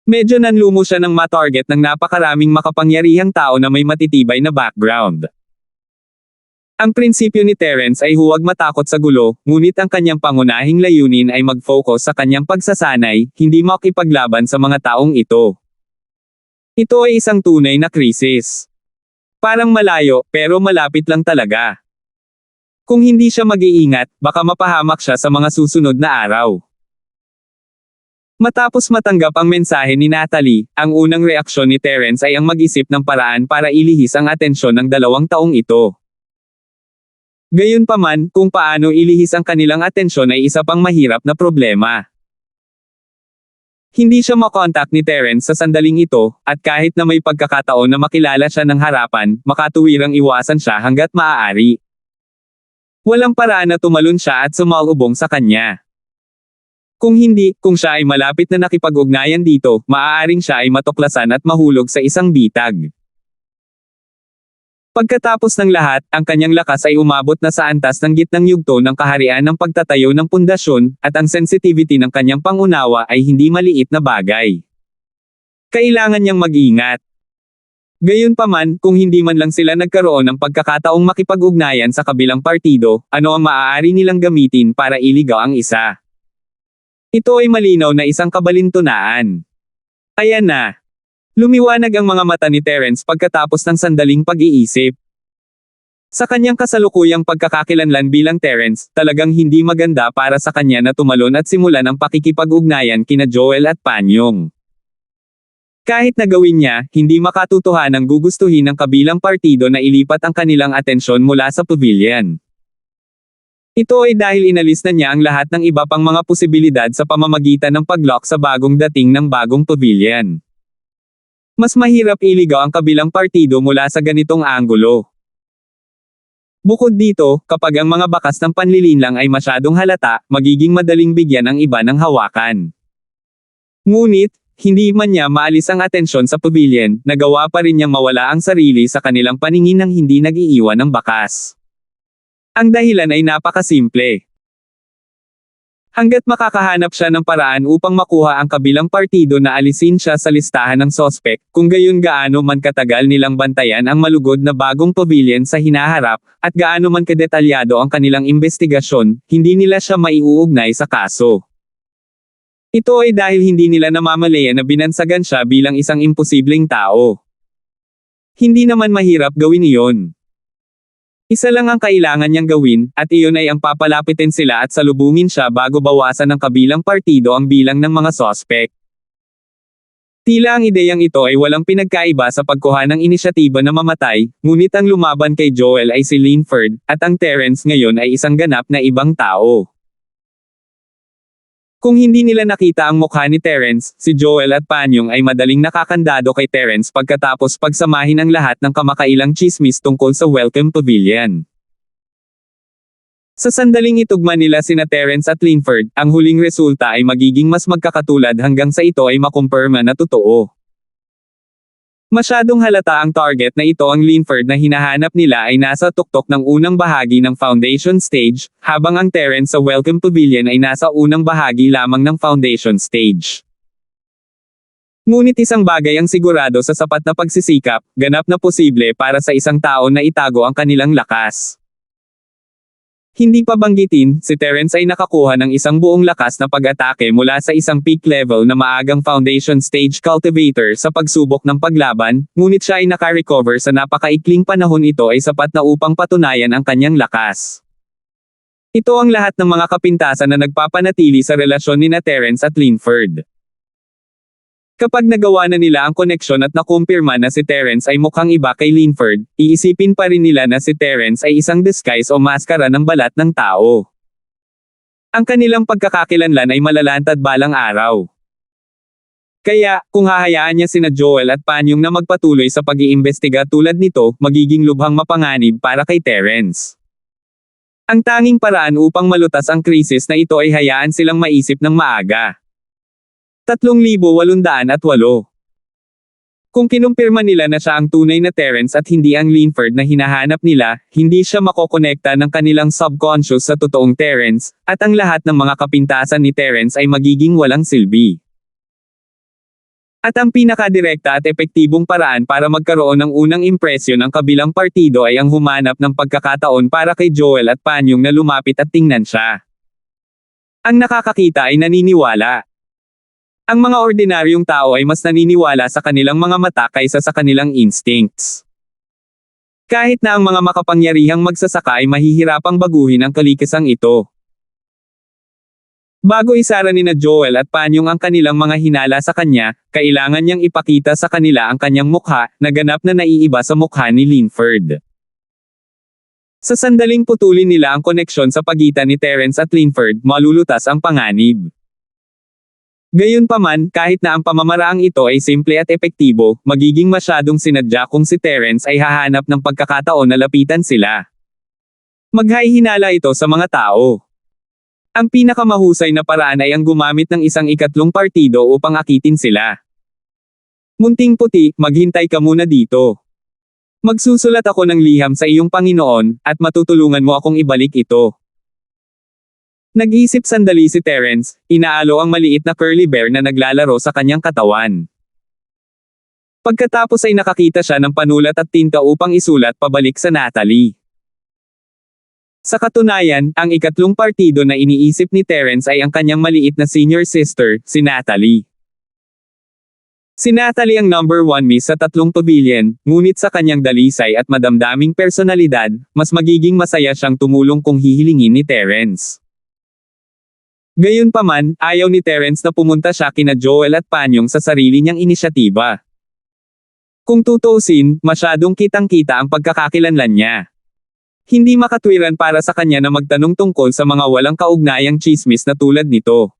Speaker 1: Medyo nanlumo siya ng matarget ng napakaraming makapangyarihang tao na may matitibay na background. Ang prinsipyo ni Terence ay huwag matakot sa gulo, ngunit ang kanyang pangunahing layunin ay mag-focus sa kanyang pagsasanay, hindi makipaglaban sa mga taong ito. Ito ay isang tunay na krisis. Parang malayo, pero malapit lang talaga. Kung hindi siya mag-iingat, baka mapahamak siya sa mga susunod na araw. Matapos matanggap ang mensahe ni Natalie, ang unang reaksyon ni Terence ay ang mag-isip ng paraan para ilihis ang atensyon ng 2 taong ito. Gayunpaman, kung paano ilihis ang kanilang atensyon ay isa pang mahirap na problema. Hindi siya makontak ni Terence sa sandaling ito, at kahit na may pagkakataon na makilala siya ng harapan, makatuwirang iwasan siya hanggat maaari. Walang paraan na tumalon siya at sumalubong sa kanya. Kung hindi, kung siya ay malapit na nakipag-ugnayan dito, maaaring siya ay matuklasan at mahulog sa isang bitag. Pagkatapos ng lahat, ang kanyang lakas ay umabot na sa antas ng gitnang yugto ng kaharian ng pagtatayo ng pundasyon, at ang sensitivity ng kanyang pangunawa ay hindi maliit na bagay. Kailangan niyang mag-ingat. Gayunpaman, kung hindi man lang sila nagkaroon ng pagkakataong makipag-ugnayan sa kabilang partido, ano ang maaari nilang gamitin para iligaw ang isa? Ito ay malinaw na isang kabalintunaan. Ayan na. Lumiwanag ang mga mata ni Terence pagkatapos ng sandaling pag-iisip. Sa kanyang kasalukuyang pagkakakilanlan bilang Terence, talagang hindi maganda para sa kanya na tumalon at simulan ang pakikipag-ugnayan kina Joel at Panyong. Kahit na gawin niya, hindi makatutuhanang gugustuhin ng kabilang partido na ilipat ang kanilang atensyon mula sa pavilion. Ito ay dahil inalis na niya ang lahat ng iba pang mga posibilidad sa pamamagitan ng pag-lock sa bagong dating ng bagong pavilion. Mas mahirap iligaw ang kabilang partido mula sa ganitong anggulo. Bukod dito, kapag ang mga bakas ng panlilinlang ay masyadong halata, magiging madaling bigyan ang iba ng hawakan. Ngunit, hindi man niya maalis ang atensyon sa pavilion, nagawa pa rin niyang mawala ang sarili sa kanilang paningin ng hindi nag-iiwan ng bakas. Ang dahilan ay napakasimple. Hanggat makakahanap siya ng paraan upang makuha ang kabilang partido na alisin siya sa listahan ng sospek, kung gayon gaano man katagal nilang bantayan ang malugod na bagong pavilion sa hinaharap, at gaano man kadetalyado ang kanilang investigasyon, hindi nila siya maiuugnay sa kaso. Ito ay dahil hindi nila namamalayan na binansagan siya bilang isang imposibleng tao. Hindi naman mahirap gawin iyon. Isa lang ang kailangan niyang gawin, at iyon ay ang papalapitin sila at salubungin siya bago bawasan ng kabilang partido ang bilang ng mga sospek. Tila ang ideyang ito ay walang pinagkaiba sa pagkuha ng inisyatiba na mamatay, ngunit ang lumaban kay Joel ay si Linford, at ang Terence ngayon ay isang ganap na ibang tao. Kung hindi nila nakita ang mukha ni Terence, si Joel at Panyong ay madaling nakakandado kay Terence pagkatapos pagsamahin ang lahat ng kamakailang chismis tungkol sa Welcome Pavilion. Sa sandaling itugma nila sina Terence at Linford, ang huling resulta ay magiging mas magkakatulad hanggang sa ito ay makumpirma na totoo. Masyadong halata ang target na ito. Ang Linford na hinahanap nila ay nasa tuktok ng unang bahagi ng foundation stage, habang ang Terence sa Welcome Pavilion ay nasa unang bahagi lamang ng foundation stage. Ngunit isang bagay ang sigurado sa sapat na pagsisikap, ganap na posible para sa isang tao na itago ang kanilang lakas. Hindi pa banggitin, si Terence ay nakakuha ng isang buong lakas na pag-atake mula sa isang peak level na maagang foundation stage cultivator sa pagsubok ng paglaban, ngunit siya ay naka-recover sa napakaikling panahon. Ito ay sapat na upang patunayan ang kanyang lakas. Ito ang lahat ng mga kapintasan na nagpapanatili sa relasyon ni Terence at Linford. Kapag nagawa na nila ang koneksyon at nakumpirma na si Terence ay mukhang iba kay Linford, iisipin pa rin nila na si Terence ay isang disguise o maskara ng balat ng tao. Ang kanilang pagkakakilanlan ay malalantad balang araw. Kaya, kung hahayaan niya sina Joel at Panyong na magpatuloy sa pag-iimbestiga tulad nito, magiging lubhang mapanganib para kay Terence. Ang tanging paraan upang malutas ang krisis na ito ay hayaan silang maisip ng maaga. 3,808. Kung kinumpirma nila na siya ang tunay na Terence at hindi ang Linford na hinahanap nila, hindi siya makokonekta ng kanilang subconscious sa totoong Terence, at ang lahat ng mga kapintasan ni Terence ay magiging walang silbi. At ang pinakadirekta at epektibong paraan para magkaroon ng unang impresyon ng kabilang partido ay ang humanap ng pagkakataon para kay Joel at Panyong na lumapit at tingnan siya. Ang nakakakita ay naniniwala. Ang mga ordinaryong tao ay mas naniniwala sa kanilang mga mata kaysa sa kanilang instincts. Kahit na ang mga makapangyarihang magsasaka ay mahihirapang baguhin ang kalikasang ito. Bago isara ni Joel at Panyong ang kanilang mga hinala sa kanya, kailangan niyang ipakita sa kanila ang kanyang mukha, na ganap na naiiba sa mukha ni Linford. Sa sandaling putulin nila ang koneksyon sa pagitan ni Terence at Linford, malulutas ang panganib. Gayunpaman, kahit na ang pamamaraang ito ay simple at epektibo, magiging masyadong sinadya kung si Terence ay hahanap ng pagkakataon na lapitan sila. Maghahinala ito sa mga tao. Ang pinakamahusay na paraan ay ang gumamit ng isang ikatlong partido upang akitin sila. Munting puti, maghintay ka muna dito. Magsusulat ako ng liham sa iyong Panginoon, at matutulungan mo akong ibalik ito. Nag-isip sandali si Terence, inaalo ang maliit na curly bear na naglalaro sa kanyang katawan. Pagkatapos ay nakakita siya ng panulat at tinta upang isulat pabalik sa Natalie. Sa katunayan, ang ikatlong partido na iniisip ni Terence ay ang kanyang maliit na senior sister, si Natalie. Si Natalie ang number 1 miss sa 3 pavilion, ngunit sa kanyang dalisay at madamdaming personalidad, mas magiging masaya siyang tumulong kung hihilingin ni Terence. Gayunpaman, ayaw ni Terence na pumunta siya kina Joel at Panyong sa sarili niyang inisyatiba. Kung tutuusin, masyadong kitang-kita ang pagkakakilanlan niya. Hindi makatwiran para sa kanya na magtanong tungkol sa mga walang kaugnayang chismis na tulad nito.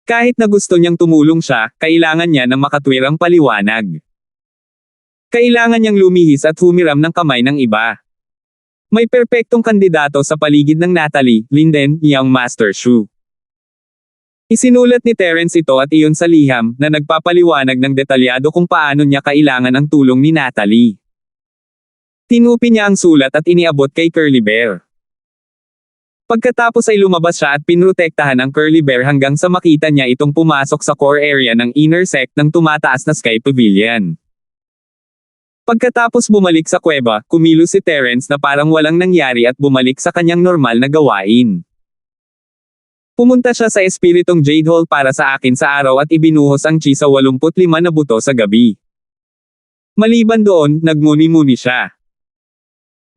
Speaker 1: Kahit na gusto niyang tumulong siya, kailangan niya ng makatwirang paliwanag. Kailangan niyang lumihis at humiram ng kamay ng iba. May perpektong kandidato sa paligid ng Natalie, Linden, Young Master Shu. Isinulat ni Terence ito at iyon sa liham, na nagpapaliwanag ng detalyado kung paano niya kailangan ang tulong ni Natalie. Tinupi niya ang sulat at iniabot kay Curly Bear. Pagkatapos ay lumabas siya at pinrotektahan ang Curly Bear hanggang sa makita niya itong pumasok sa core area ng inner sect ng tumataas na Sky Pavilion. Pagkatapos bumalik sa kuweba, kumilos si Terence na parang walang nangyari at bumalik sa kanyang normal na gawain. Pumunta siya sa espiritong Jade Hall para sa akin sa araw at ibinuhos ang chi sa 85 na buto sa gabi. Maliban doon, nagmuni-muni siya.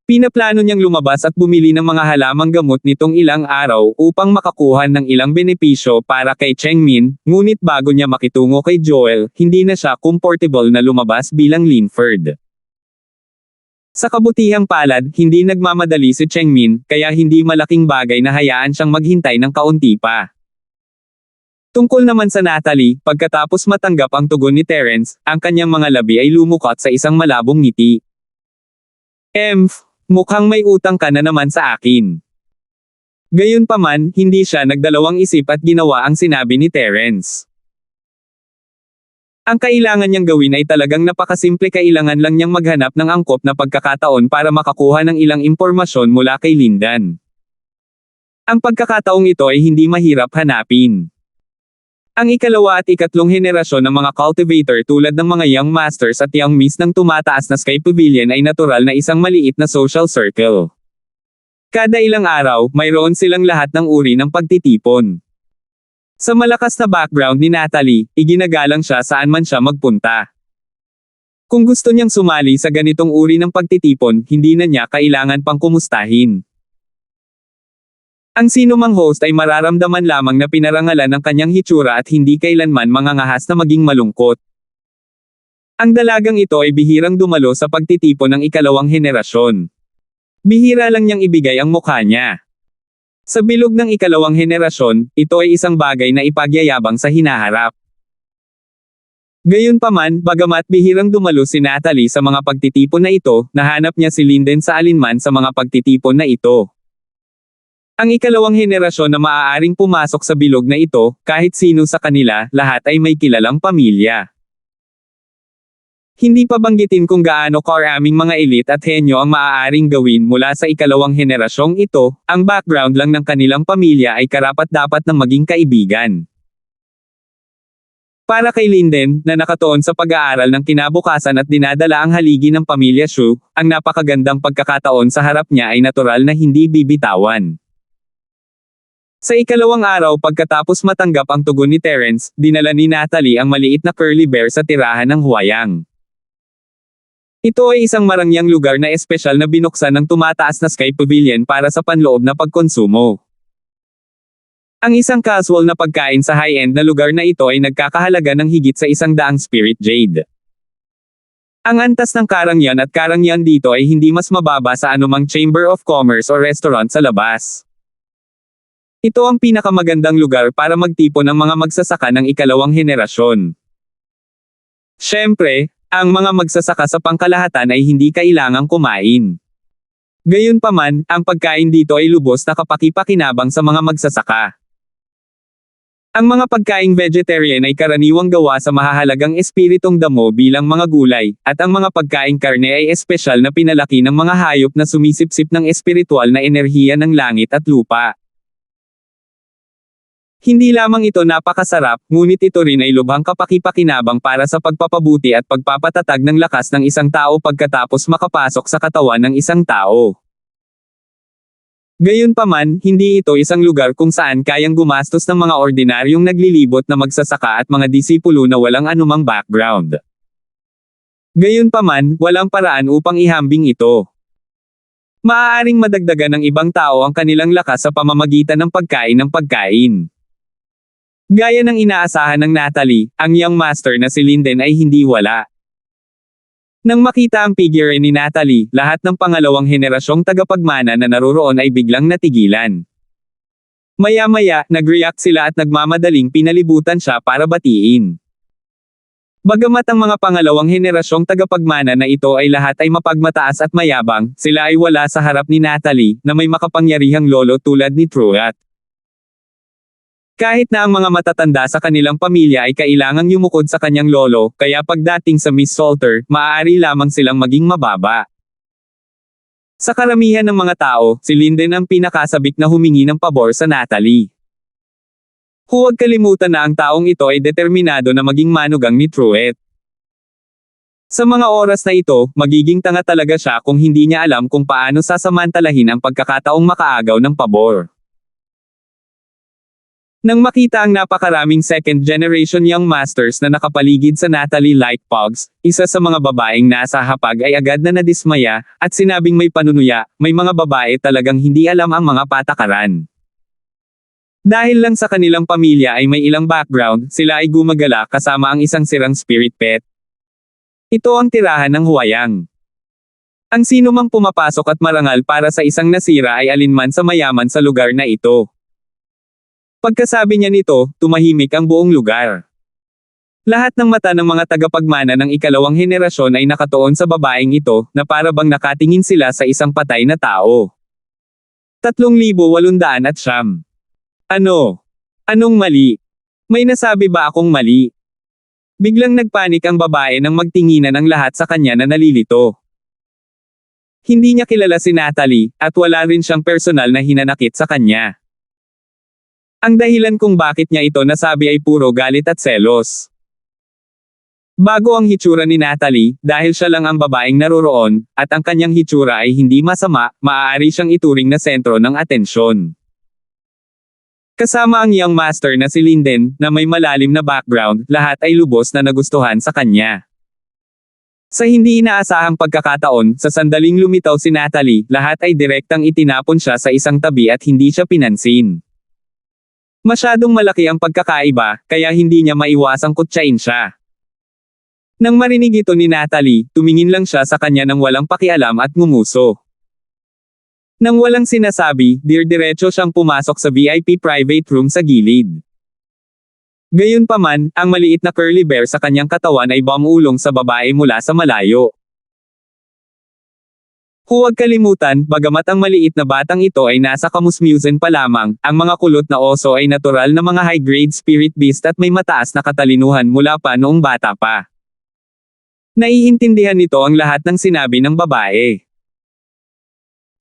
Speaker 1: Pinaplano niyang lumabas at bumili ng mga halamang gamot nitong ilang araw upang makakuha ng ilang benepisyo para kay Chengmin, ngunit bago niya makitungo kay Joel, hindi na siya comfortable na lumabas bilang Linford. Sa kabutihang palad, hindi nagmamadali si Chengmin, kaya hindi malaking bagay na hayaan siyang maghintay ng kaunti pa. Tungkol naman sa Natalie, pagkatapos matanggap ang tugon ni Terence, ang kanyang mga labi ay lumukot sa isang malabong ngiti. Mukhang may utang ka na naman sa akin. Gayunpaman, hindi siya nagdalawang isip at ginawa ang sinabi ni Terence. Ang kailangan niyang gawin ay talagang napakasimple, kailangan lang niyang maghanap ng angkop na pagkakataon para makakuha ng ilang impormasyon mula kay Lindan. Ang pagkakataong ito ay hindi mahirap hanapin. Ang ikalawa at ikatlong henerasyon ng mga cultivator tulad ng mga young masters at young miss ng tumataas na Sky Pavilion ay natural na isang maliit na social circle. Kada ilang araw, mayroon silang lahat ng uri ng pagtitipon. Sa malakas na background ni Natalie, iginagalang siya saan man siya magpunta. Kung gusto niyang sumali sa ganitong uri ng pagtitipon, hindi na niya kailangan pang kumustahin. Ang sinumang host ay mararamdaman lamang na pinarangalan ng kanyang hitsura at hindi kailanman mangangahas na maging malungkot. Ang dalagang ito ay bihirang dumalo sa pagtitipon ng ikalawang henerasyon. Bihira lang niyang ibigay ang mukha niya. Sa bilog ng ikalawang henerasyon, ito ay isang bagay na ipagyayabang sa hinaharap. Gayunpaman, bagamat bihirang dumalo si Natalie sa mga pagtitipon na ito, nahanap niya si Linden sa alinman sa mga pagtitipon na ito. Ang ikalawang henerasyon na maaaring pumasok sa bilog na ito, kahit sino sa kanila, lahat ay may kilalang pamilya. Hindi pa banggitin kung gaano karaming mga elite at henyo ang maaaring gawin mula sa ikalawang henerasyong ito, ang background lang ng kanilang pamilya ay karapat-dapat ng maging kaibigan. Para kay Linden, na nakatuon sa pag-aaral ng kinabukasan at dinadala ang haligi ng pamilya Shu, ang napakagandang pagkakataon sa harap niya ay natural na hindi bibitawan. Sa ikalawang araw pagkatapos matanggap ang tugon ni Terence, dinala ni Natalie ang maliit na curly bear sa tirahan ng huwayang. Ito ay isang marangyang lugar na espesyal na binuksan ng tumataas na Sky Pavilion para sa panloob na pagkonsumo. Ang isang casual na pagkain sa high-end na lugar na ito ay nagkakahalaga ng higit sa 100 spirit jade. Ang antas ng karangyan at karangyan dito ay hindi mas mababa sa anumang chamber of commerce o restaurant sa labas. Ito ang pinakamagandang lugar para magtipon ng mga magsasaka ng ikalawang henerasyon. Siyempre, ang mga magsasaka sa pangkalahatan ay hindi kailangang kumain. Gayunpaman, ang pagkain dito ay lubos na kapaki-pakinabang sa mga magsasaka. Ang mga pagkaing vegetarian ay karaniwang gawa sa mahahalagang espiritong damo bilang mga gulay, at ang mga pagkaing karne ay espesyal na pinalaki ng mga hayop na sumisipsip ng espiritual na enerhiya ng langit at lupa. Hindi lamang ito napakasarap, ngunit ito rin ay lubhang kapaki-pakinabang para sa pagpapabuti at pagpapatatag ng lakas ng isang tao pagkatapos makapasok sa katawan ng isang tao. Gayunpaman, hindi ito isang lugar kung saan kayang gumastos ng mga ordinaryong naglilibot na magsasaka at mga disipulo na walang anumang background. Gayunpaman, walang paraan upang ihambing ito. Maaaring madagdagan ng ibang tao ang kanilang lakas sa pamamagitan ng pagkain. Gaya ng inaasahan ng Natalie, ang young master na si Linden ay hindi wala. Nang makita ang figure ni Natalie, lahat ng pangalawang henerasyong tagapagmana na naroroon ay biglang natigilan. Maya-maya, nag-react sila at nagmamadaling pinalibutan siya para batiin. Bagamat ang mga pangalawang henerasyong tagapagmana na ito ay lahat ay mapagmataas at mayabang, sila ay wala sa harap ni Natalie, na may makapangyarihang lolo tulad ni Truett. Kahit na ang mga matatanda sa kanilang pamilya ay kailangang yumukod sa kanyang lolo, kaya pagdating sa Miss Salter, maaari lamang silang maging mababa. Sa karamihan ng mga tao, si Linden ang pinakasabik na humingi ng pabor sa Natalie. Huwag kalimutan na ang taong ito ay determinado na maging manugang ni Truett. Sa mga oras na ito, magiging tanga talaga siya kung hindi niya alam kung paano sasamantalahin ang pagkakataong makaagaw ng pabor. Nang makita ang napakaraming second-generation young masters na nakapaligid sa Natalie like pogs, isa sa mga babaeng nasa hapag ay agad na nadismaya, at sinabing may panunuya, may mga babae talagang hindi alam ang mga patakaran. Dahil lang sa kanilang pamilya ay may ilang background, sila ay gumagala kasama ang isang sirang spirit pet. Ito ang tirahan ng huwayang. Ang sino mang pumapasok at marangal para sa isang nasira ay alinman sa mayaman sa lugar na ito. Pagkasabi niya nito, tumahimik ang buong lugar. Lahat ng mata ng mga tagapagmana ng ikalawang henerasyon ay nakatuon sa babaeng ito, na para bang nakatingin sila sa isang patay na tao. 3,800. Ano? Anong mali? May nasabi ba akong mali? Biglang nagpanik ang babae nang magtinginan ang lahat sa kanya na nalilito. Hindi niya kilala si Natalie, at wala rin siyang personal na hinanakit sa kanya. Ang dahilan kung bakit niya ito nasabi ay puro galit at selos. Bago ang hitsura ni Natalie, dahil siya lang ang babaeng naroroon, at ang kanyang hitsura ay hindi masama, maaari siyang ituring na sentro ng atensyon. Kasama ang young master na si Linden, na may malalim na background, lahat ay lubos na nagustuhan sa kanya. Sa hindi inaasahang pagkakataon, sa sandaling lumitaw si Natalie, lahat ay direktang itinapon siya sa isang tabi at hindi siya pinansin. Masyadong malaki ang pagkakaiba, kaya hindi niya maiwasang kutsain siya. Nang marinig ito ni Natalie, tumingin lang siya sa kanya nang walang pakialam at ngumuso. Nang walang sinasabi, diretso siyang pumasok sa VIP private room sa gilid. Gayunpaman, ang maliit na curly bear sa kanyang katawan ay bumulong sa babae mula sa malayo. Huwag kalimutan, bagamat ang maliit na batang ito ay nasa kamusmusen pa lamang, ang mga kulot na oso ay natural na mga high-grade spirit beast at may mataas na katalinuhan mula pa noong bata pa. Naiintindihan nito ang lahat ng sinabi ng babae.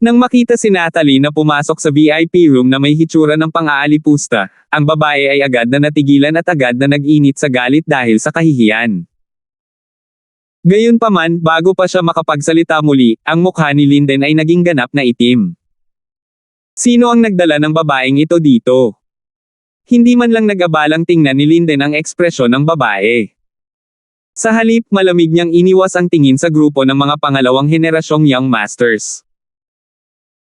Speaker 1: Nang makita si Natalie na pumasok sa VIP room na may hitsura ng pang-aalipusta, ang babae ay agad na natigilan at agad na nag-init sa galit dahil sa kahihiyan. Gayunpaman, bago pa siya makapagsalita muli, ang mukha ni Linden ay naging ganap na itim. Sino ang nagdala ng babaeng ito dito? Hindi man lang nag-abalang tingnan ni Linden ang ekspresyon ng babae. Sa halip, malamig niyang iniwas ang tingin sa grupo ng mga pangalawang henerasyong young masters.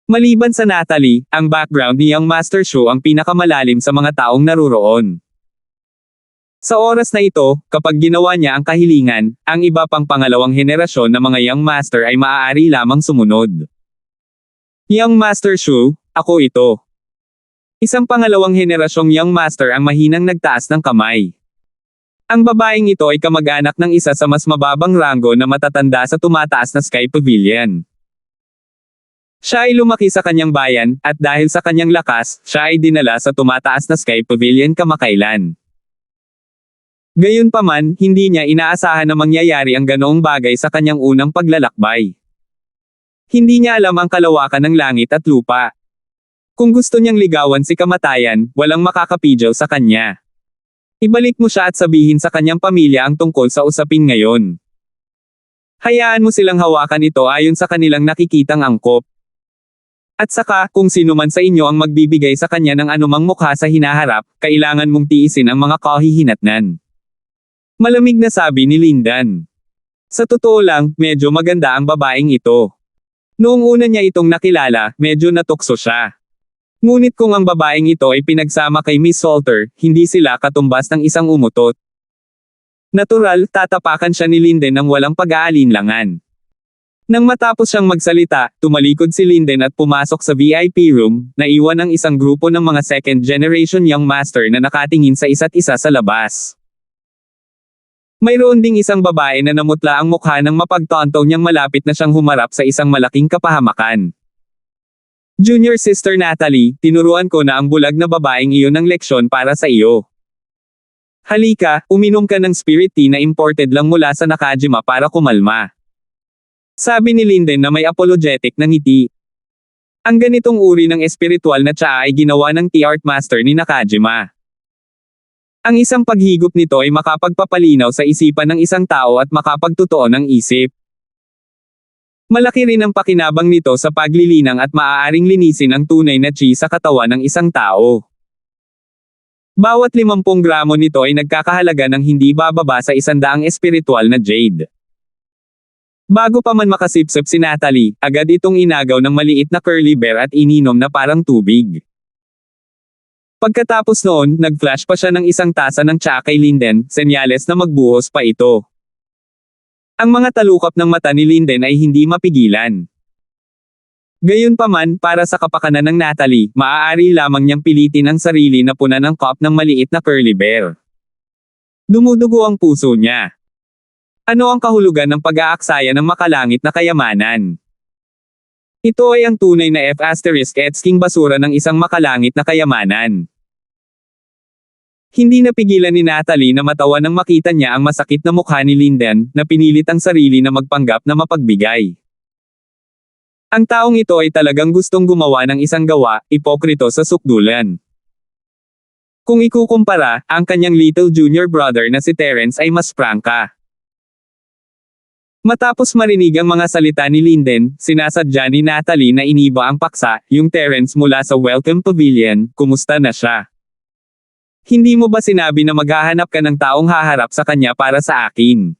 Speaker 1: Maliban sa Natalie, ang background ni Young Master Shu ang pinakamalalim sa mga taong naruroon. Sa oras na ito, kapag ginawa niya ang kahilingan, ang iba pang pangalawang henerasyon ng mga Young Master ay maaari lamang sumunod. Young Master Shu, ako ito. Isang pangalawang henerasyong Young Master ang mahinang nagtaas ng kamay. Ang babaeng ito ay kamag-anak ng isa sa mas mababang ranggo na matatanda sa tumataas na Sky Pavilion. Siya ay lumaki sa kanyang bayan, at dahil sa kanyang lakas, siya ay dinala sa tumataas na Sky Pavilion kamakailan. Gayunpaman, hindi niya inaasahan na mangyayari ang ganoong bagay sa kanyang unang paglalakbay. Hindi niya alam ang kalawakan ng langit at lupa. Kung gusto niyang ligawan si kamatayan, walang makakapigil sa kanya. Ibalik mo siya at sabihin sa kanyang pamilya ang tungkol sa usapin ngayon. Hayaan mo silang hawakan ito ayon sa kanilang nakikitang angkop. At saka, kung sino man sa inyo ang magbibigay sa kanya ng anumang mukha sa hinaharap, kailangan mong tiisin ang mga kahihinatnan. Malamig na sabi ni Lindan. Sa totoo lang, medyo maganda ang babaeng ito. Noong una niya itong nakilala, medyo natukso siya. Ngunit kung ang babaeng ito ay pinagsama kay Miss Salter, hindi sila katumbas ng isang umutot. Natural, tatapakan siya ni Linden ng walang pag-aalinlangan. Nang matapos siyang magsalita, tumalikod si Linden at pumasok sa VIP room, naiwan ang isang grupo ng mga second-generation young master na nakatingin sa isa't isa sa labas. Mayroon ding isang babae na namutla ang mukha ng mapagtanto niyang malapit na siyang humarap sa isang malaking kapahamakan. Junior Sister Natalie, tinuruan ko na ang bulag na babaeng iyon ng leksyon para sa iyo. Halika, uminom ka ng spirit tea na imported lang mula sa Nakajima para kumalma. Sabi ni Linden na may apologetic na ngiti. Ang ganitong uri ng espiritual na tsaa ay ginawa ng tea art master ni Nakajima. Ang isang paghigop nito ay makapagpapalinaw sa isipan ng isang tao at makapagtotoo ng isip. Malaki rin ang pakinabang nito sa paglilinang at maaaring linisin ang tunay na chi sa katawan ng isang tao. Bawat 50 gramo nito ay nagkakahalaga ng hindi bababa sa 100 espiritual na jade. Bago pa man makasipsip si Natalie, agad itong inagaw ng maliit na curly bear at ininom na parang tubig. Pagkatapos noon, nag-flash pa siya ng isang tasa ng tsaa kay Linden, senyales na magbuhos pa ito. Ang mga talukap ng mata ni Linden ay hindi mapigilan. Gayunpaman, para sa kapakanan ng Natalie, maaari lamang niyang pilitin ang sarili na punan ng cup ng maliit na curly bear. Dumudugo ang puso niya. Ano ang kahulugan ng pag-aaksaya ng makalangit na kayamanan? Ito ay ang tunay na F***king basura ng isang makalangit na kayamanan. Hindi napigilan ni Natalie na matawa nang makita niya ang masakit na mukha ni Linden, na pinilit ang sarili na magpanggap na mapagbigay. Ang taong ito ay talagang gustong gumawa ng isang gawa, ipokrito sa sukdulan. Kung ikukumpara, ang kanyang little junior brother na si Terence ay mas prangka. Matapos marinig ang mga salita ni Linden, sinasadya ni Natalie na iniba ang paksa, yung Terence mula sa Welcome Pavilion, kumusta na siya? Hindi mo ba sinabi na maghahanap ka ng taong haharap sa kanya para sa akin?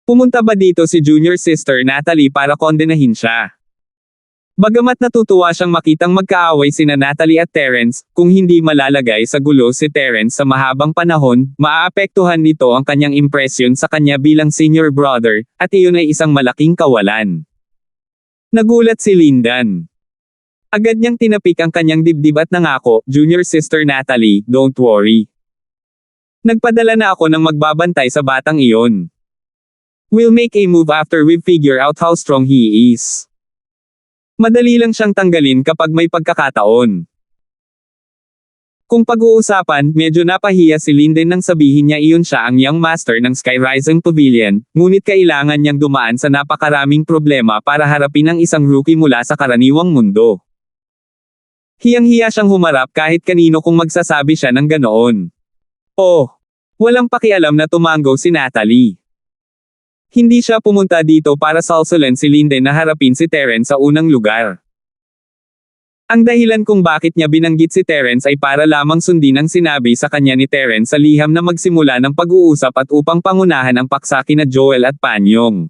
Speaker 1: Pumunta ba dito si junior sister Natalie para kondenahin siya? Bagamat natutuwa siyang makitang magkaaway sina Natalie at Terence, kung hindi malalagay sa gulo si Terence sa mahabang panahon, maaapektuhan nito ang kanyang impresyon sa kanya bilang senior brother, at iyon ay isang malaking kawalan. Nagulat si Lindan. Agad niyang tinapik ang kanyang dibdib at nangako, junior sister Natalie, don't worry. Nagpadala na ako ng magbabantay sa batang iyon. We'll make a move after we figure out how strong he is. Madali lang siyang tanggalin kapag may pagkakataon. Kung pag-uusapan, medyo napahiya si Linden nang sabihin niya iyon siya ang young master ng Sky Rising Pavilion, ngunit kailangan niyang dumaan sa napakaraming problema para harapin ang isang rookie mula sa karaniwang mundo. Hiyang-hiya siyang humarap kahit kanino kung magsasabi siya ng ganoon. Oh! Walang pakialam na tumango si Natalie. Hindi siya pumunta dito para salsulan si Linden na harapin si Terence sa unang lugar. Ang dahilan kung bakit niya binanggit si Terence ay para lamang sundin ang sinabi sa kanya ni Terence sa liham na magsimula ng pag-uusap at upang pangunahan ang paksa kina Joel at Panyong.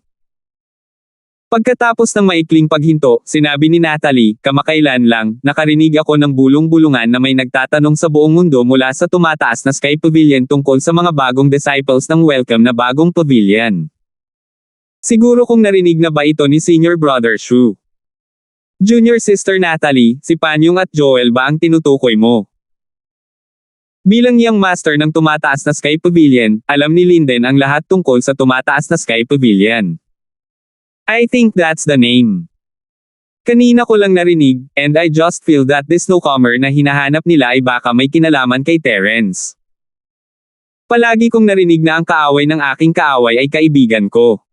Speaker 1: Pagkatapos ng maikling paghinto, sinabi ni Natalie, kamakailan lang, nakarinig ako ng bulong-bulungan na may nagtatanong sa buong mundo mula sa tumataas na Sky Pavilion tungkol sa mga bagong disciples ng Welcome na bagong pavilion. Siguro kung narinig na ba ito ni Senior Brother Shu? Junior Sister Natalie, si Panyong at Joel ba ang tinutukoy mo? Bilang young master ng tumataas na Sky Pavilion, alam ni Linden ang lahat tungkol sa tumataas na Sky Pavilion. I think that's the name. Kanina ko lang narinig, and I just feel that this newcomer na hinahanap nila ay baka may kinalaman kay Terence. Palagi kong narinig na ang kaaway ng aking kaaway ay kaibigan ko.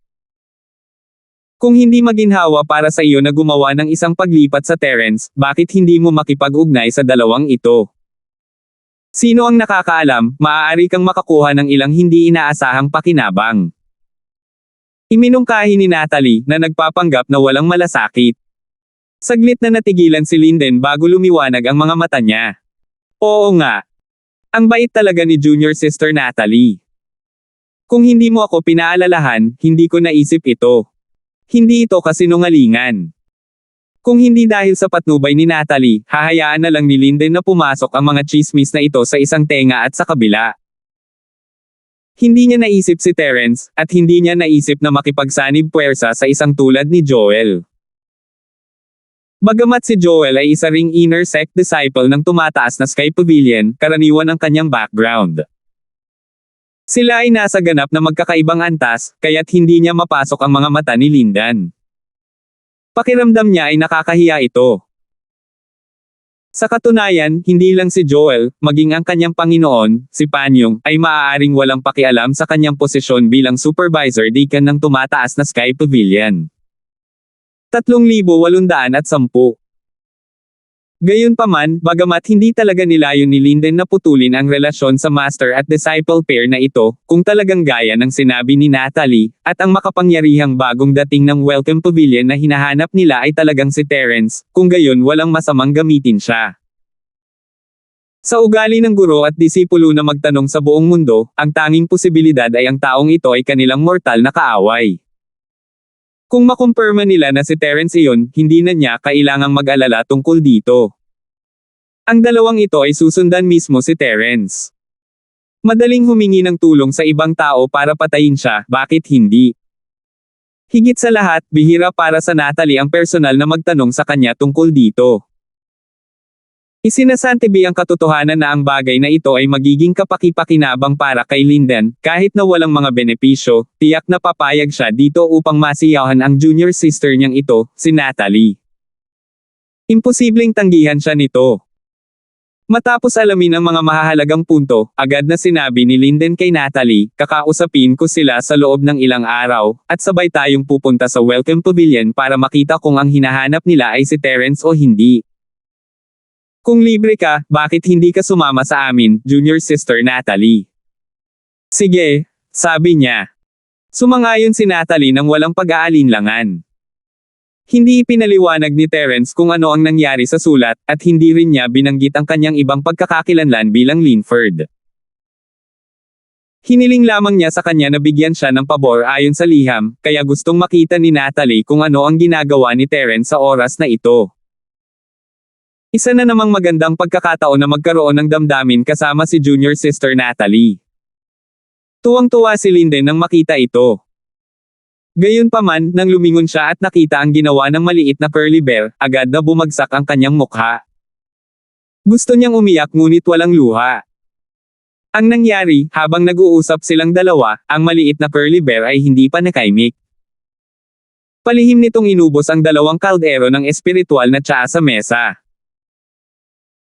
Speaker 1: Kung hindi maginhawa para sa iyo na gumawa ng isang paglipat sa Terence, bakit hindi mo makipag-ugnay sa dalawang ito? Sino ang nakakaalam, maaari kang makakuha ng ilang hindi inaasahang pakinabang. Iminungkahi ni Natalie, na nagpapanggap na walang malasakit. Saglit na natigilan si Linden bago lumiwanag ang mga mata niya. Oo nga. Ang bait talaga ni junior sister Natalie. Kung hindi mo ako pinaalalahan, hindi ko naisip ito. Hindi ito kasinungalingan. Kung hindi dahil sa patnubay ni Natalie, hahayaan na lang ni Linden na pumasok ang mga chismis na ito sa isang tenga at sa kabila. Hindi niya naisip si Terence, at hindi niya naisip na makipagsanib puwersa sa isang tulad ni Joel. Bagamat si Joel ay isa ring inner sect disciple ng tumataas na Sky Pavilion, karaniwan ang kanyang background. Sila ay nasa ganap na magkakaibang antas, kaya't hindi niya mapasok ang mga mata ni Lindan. Pakiramdam niya ay nakakahiya ito. Sa katunayan, hindi lang si Joel, maging ang kanyang Panginoon, si Panyong, ay maaaring walang pakialam sa kanyang posisyon bilang supervisor deacon ng tumataas na Sky Pavilion. 3,810. Gayunpaman, bagamat hindi talaga nilayon ni Linden na putulin ang relasyon sa master at disciple pair na ito, kung talagang gaya ng sinabi ni Natalie, at ang makapangyarihang bagong dating ng Welcome Pavilion na hinahanap nila ay talagang si Terence, kung gayon walang masamang gamitin siya. Sa ugali ng guro at disipulo na magtanong sa buong mundo, ang tanging posibilidad ay ang taong ito ay kanilang mortal na kaaway. Kung makumpirma nila na si Terence iyon, hindi na niya kailangang mag-alala tungkol dito. Ang dalawang ito ay susundan mismo si Terence. Madaling humingi ng tulong sa ibang tao para patayin siya, bakit hindi? Higit sa lahat, bihira para sa Natalie ang personal na magtanong sa kanya tungkol dito. Isinasantabi ang katotohanan na ang bagay na ito ay magiging kapaki-pakinabang para kay Linden, kahit na walang mga benepisyo, tiyak na papayag siya dito upang masiyahan ang junior sister niyang ito, si Natalie. Imposibleng tanggihan siya nito. Matapos alamin ang mga mahahalagang punto, agad na sinabi ni Linden kay Natalie, kakausapin ko sila sa loob ng ilang araw, at sabay tayong pupunta sa Welcome Pavilion para makita kung ang hinahanap nila ay si Terence o hindi. Kung libre ka, bakit hindi ka sumama sa amin, junior sister Natalie? Sige, sabi niya. Sumangayon si Natalie nang walang pag-aalinlangan. Hindi ipinaliwanag ni Terence kung ano ang nangyari sa sulat, at hindi rin niya binanggit ang kanyang ibang pagkakakilanlan bilang Linford. Hiniling lamang niya sa kanya na bigyan siya ng pabor ayon sa liham, kaya gustong makita ni Natalie kung ano ang ginagawa ni Terence sa oras na ito. Isa na namang magandang pagkakataon na magkaroon ng damdamin kasama si junior sister Natalie. Tuwang-tuwa si Linden nang makita ito. Gayunpaman, nang lumingon siya at nakita ang ginawa ng maliit na curly bear, agad na bumagsak ang kanyang mukha. Gusto niyang umiyak ngunit walang luha. Ang nangyari, habang nag-uusap silang dalawa, ang maliit na curly bear ay hindi pa nakaimik. Palihim nitong inubos ang 2 kaldero ng espiritual na tsaa sa mesa.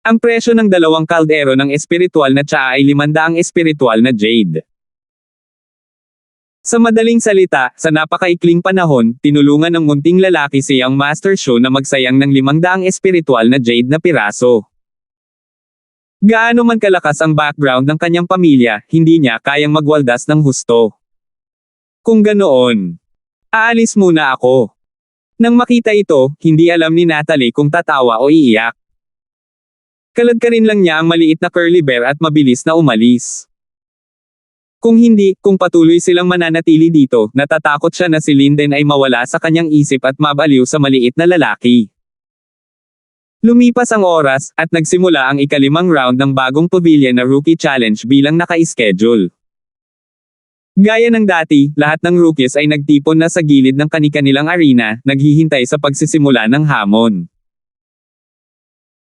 Speaker 1: Ang presyo ng 2 kaldero ng espiritual na tsaa ay 500 espiritual na jade. Sa madaling salita, sa napakaikling panahon, tinulungan ng munting lalaki si Young Master Shu na magsayang ng 500 espiritual na jade na piraso. Gaano man kalakas ang background ng kanyang pamilya, hindi niya kayang magwaldas ng husto. Kung ganoon, aalis muna ako. Nang makita ito, hindi alam ni Natalie kung tatawa o iiyak. Kaladkarin lang niya ang maliit na curly bear at mabilis na umalis. Kung patuloy silang mananatili dito, natatakot siya na si Linden ay mawala sa kanyang isip at mabaliw sa maliit na lalaki. Lumipas ang oras, at nagsimula ang ika-5 round ng bagong pavilion na Rookie Challenge bilang naka-schedule. Gaya ng dati, lahat ng rookies ay nagtipon na sa gilid ng kani-kanilang arena, naghihintay sa pagsisimula ng hamon.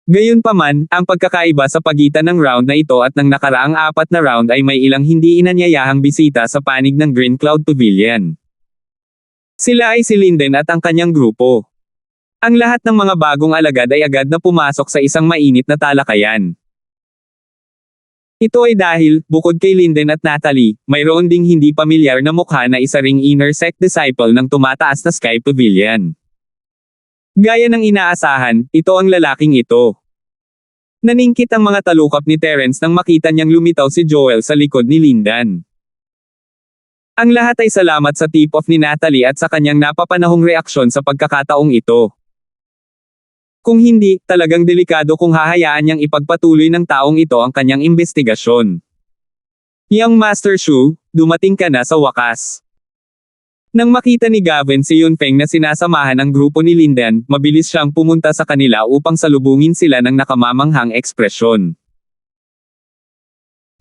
Speaker 1: Gayunpaman, ang pagkakaiba sa pagitan ng round na ito at ng nakaraang 4 na round ay may ilang hindi inanyayahang bisita sa panig ng Green Cloud Pavilion. Sila ay si Linden at ang kanyang grupo. Ang lahat ng mga bagong alagad ay agad na pumasok sa isang mainit na talakayan. Ito ay dahil, bukod kay Linden at Natalie, mayroon ding hindi pamilyar na mukha na isa ring inner sect disciple ng tumataas na Sky Pavilion. Gaya ng inaasahan, ito ang lalaking ito. Naningkit ang mga talukap ni Terence nang makita niyang lumitaw si Joel sa likod ni Lindan. Ang lahat ay salamat sa tip-off ni Natalie at sa kanyang napapanahong reaksyon sa pagkakataong ito. Kung hindi, talagang delikado kung hahayaan niyang ipagpatuloy ng taong ito ang kanyang investigasyon. Young Master Shu, dumating ka na sa wakas. Nang makita ni Gavin si Yunfeng na sinasamahan ang grupo ni Lindan, mabilis siyang pumunta sa kanila upang salubungin sila ng nakamamanghang ekspresyon.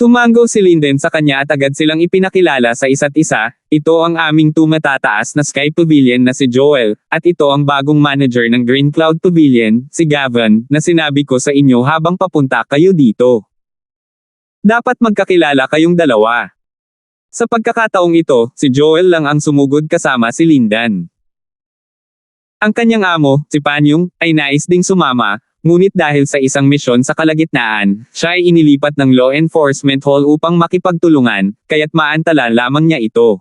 Speaker 1: Tumango si Linden sa kanya at agad silang ipinakilala sa isa't isa. Ito ang aming tumatataas na Sky Pavilion na si Joel, at ito ang bagong manager ng Green Cloud Pavilion, si Gavin, na sinabi ko sa inyo habang papunta kayo dito. Dapat magkakilala kayong dalawa. Sa pagkakataong ito, si Joel lang ang sumugod kasama si Lindan. Ang kanyang amo, si Panyung, ay nais ding sumama. Ngunit dahil sa isang misyon sa kalagitnaan, siya ay inilipat ng Law Enforcement Hall upang makipagtulungan, kaya't maantala lamang niya ito.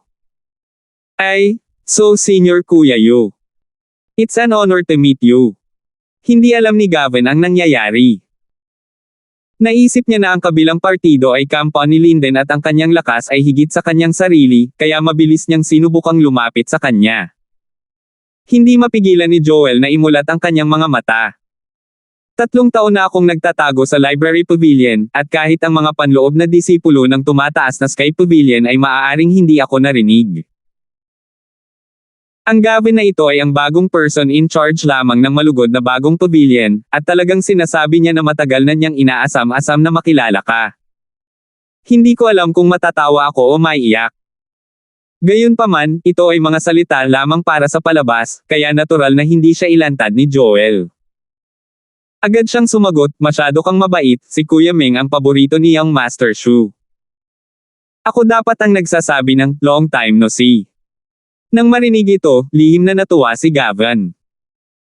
Speaker 1: So Senior Kuya Yu. It's an honor to meet you. Hindi alam ni Gavin ang nangyayari. Naisip niya na ang kabilang partido ay kampo ni Linden at ang kanyang lakas ay higit sa kanyang sarili, kaya mabilis niyang sinubukang lumapit sa kanya. Hindi mapigilan ni Joel na imulat ang kanyang mga mata. 3 taon na akong nagtatago sa Library Pavilion, at kahit ang mga panloob na disipulo ng tumataas na Sky Pavilion ay maaaring hindi ako narinig. Ang Gavin na ito ay ang bagong person in charge lamang ng malugod na bagong pavilion, at talagang sinasabi niya na matagal na niyang inaasam-asam na makilala ka. Hindi ko alam kung matatawa ako o maiiyak. Gayunpaman, ito ay mga salita lamang para sa palabas, kaya natural na hindi siya ilantad ni Joel. Agad siyang sumagot, masyado kang mabait, si Kuya Ming ang paborito ni Young Master Shu. Ako dapat ang nagsasabi ng, long time no see. Nang marinig ito, lihim na natuwa si Gavin.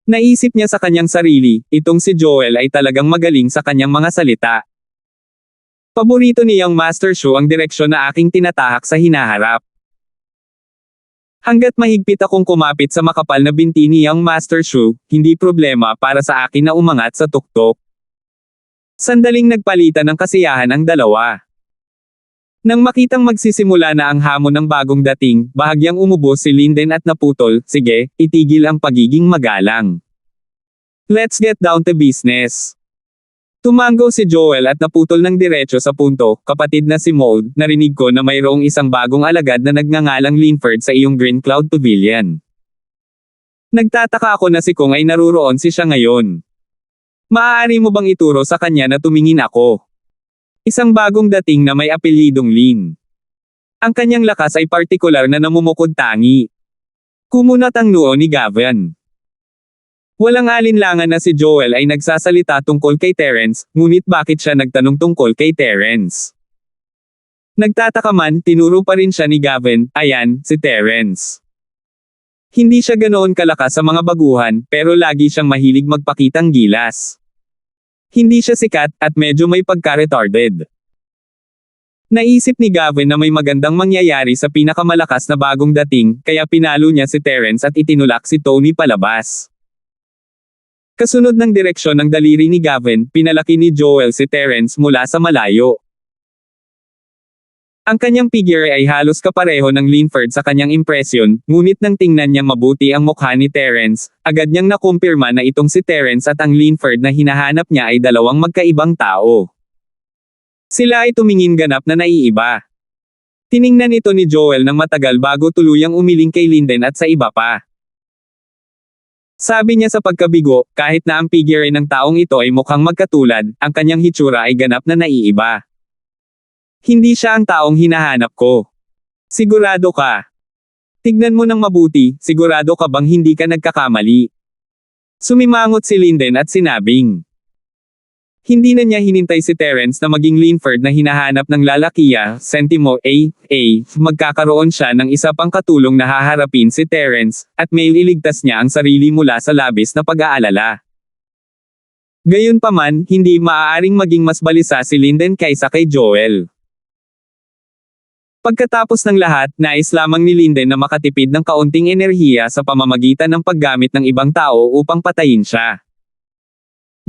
Speaker 1: Naisip niya sa kanyang sarili, itong si Joel ay talagang magaling sa kanyang mga salita. Paborito ni Young Master Shu ang direksyon na aking tinatahak sa hinaharap. Hanggat mahigpit akong kumapit sa makapal na binti ni Young Master Shu, hindi problema para sa akin na umangat sa tuktok. Sandaling nagpalitan ng kasiyahan ang dalawa. Nang makitang magsisimula na ang hamon ng bagong dating, bahagyang umubos si Linden at naputol, sige, itigil ang pagiging magalang. Let's get down to business. Tumango si Joel at naputol ng diretso sa punto, kapatid na si Mold, narinig ko na mayroong isang bagong alagad na nagngangalang Linford sa iyong Green Cloud Pavilion. Nagtataka ako na si Kong ay naruroon si siya ngayon. Maaari mo bang ituro sa kanya na tumingin ako? Isang bagong dating na may apelyidong Lin. Ang kanyang lakas ay partikular na namumukod tangi. Kumunat ang noo ni Gavin. Walang alinlangan na si Joel ay nagsasalita tungkol kay Terence, ngunit bakit siya nagtanong tungkol kay Terence? Nagtataka man, tinuro pa rin siya ni Gavin, ayan, si Terence. Hindi siya ganoon kalakas sa mga baguhan, pero lagi siyang mahilig magpakitang gilas. Hindi siya sikat, at medyo may pagka-retarded. Naisip ni Gavin na may magandang mangyayari sa pinakamalakas na bagong dating, kaya pinalo niya si Terence at itinulak si Tony palabas. Kasunod ng direksyon ng daliri ni Gavin, pinalaki ni Joel si Terence mula sa malayo. Ang kanyang figure ay halos kapareho ng Linford sa kanyang impresyon, ngunit nang tingnan niyang mabuti ang mukha ni Terence, agad niyang nakumpirma na itong si Terence at ang Linford na hinahanap niya ay dalawang magkaibang tao. Sila ay tumingin ganap na naiiba. Tiningnan ito ni Joel ng matagal bago tuluyang umiling kay Linden at sa iba pa. Sabi niya sa pagkabigo, kahit na ang figure ng taong ito ay mukhang magkatulad, ang kanyang hitsura ay ganap na naiiba. Hindi siya ang taong hinahanap ko. Sigurado ka? Tignan mo ng mabuti, sigurado ka bang hindi ka nagkakamali? Sumimangot si Linden at sinabing. Hindi na niya hinintay si Terence na maging Linford na hinahanap ng lalakiya, sentimo, magkakaroon siya ng isa pang katulong na haharapin si Terence, at may iligtas niya ang sarili mula sa labis na pag-aalala. Gayunpaman, hindi maaaring maging mas balisa si Linden kaysa kay Joel. Pagkatapos ng lahat, nais lamang ni Linden na makatipid ng kaunting enerhiya sa pamamagitan ng paggamit ng ibang tao upang patayin siya.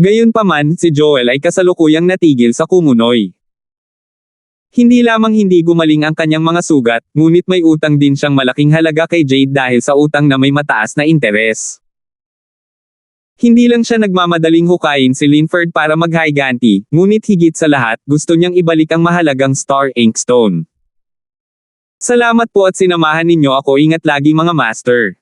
Speaker 1: Gayunpaman, si Joel ay kasalukuyang natigil sa kumunoy. Hindi lamang hindi gumaling ang kanyang mga sugat, ngunit may utang din siyang malaking halaga kay Jade dahil sa utang na may mataas na interes. Hindi lang siya nagmamadaling hukayin si Linford para maghiganti, ngunit higit sa lahat, gusto niyang ibalik ang mahalagang Star Ink Stone. Salamat po at sinamahan ninyo ako, ingat lagi mga master.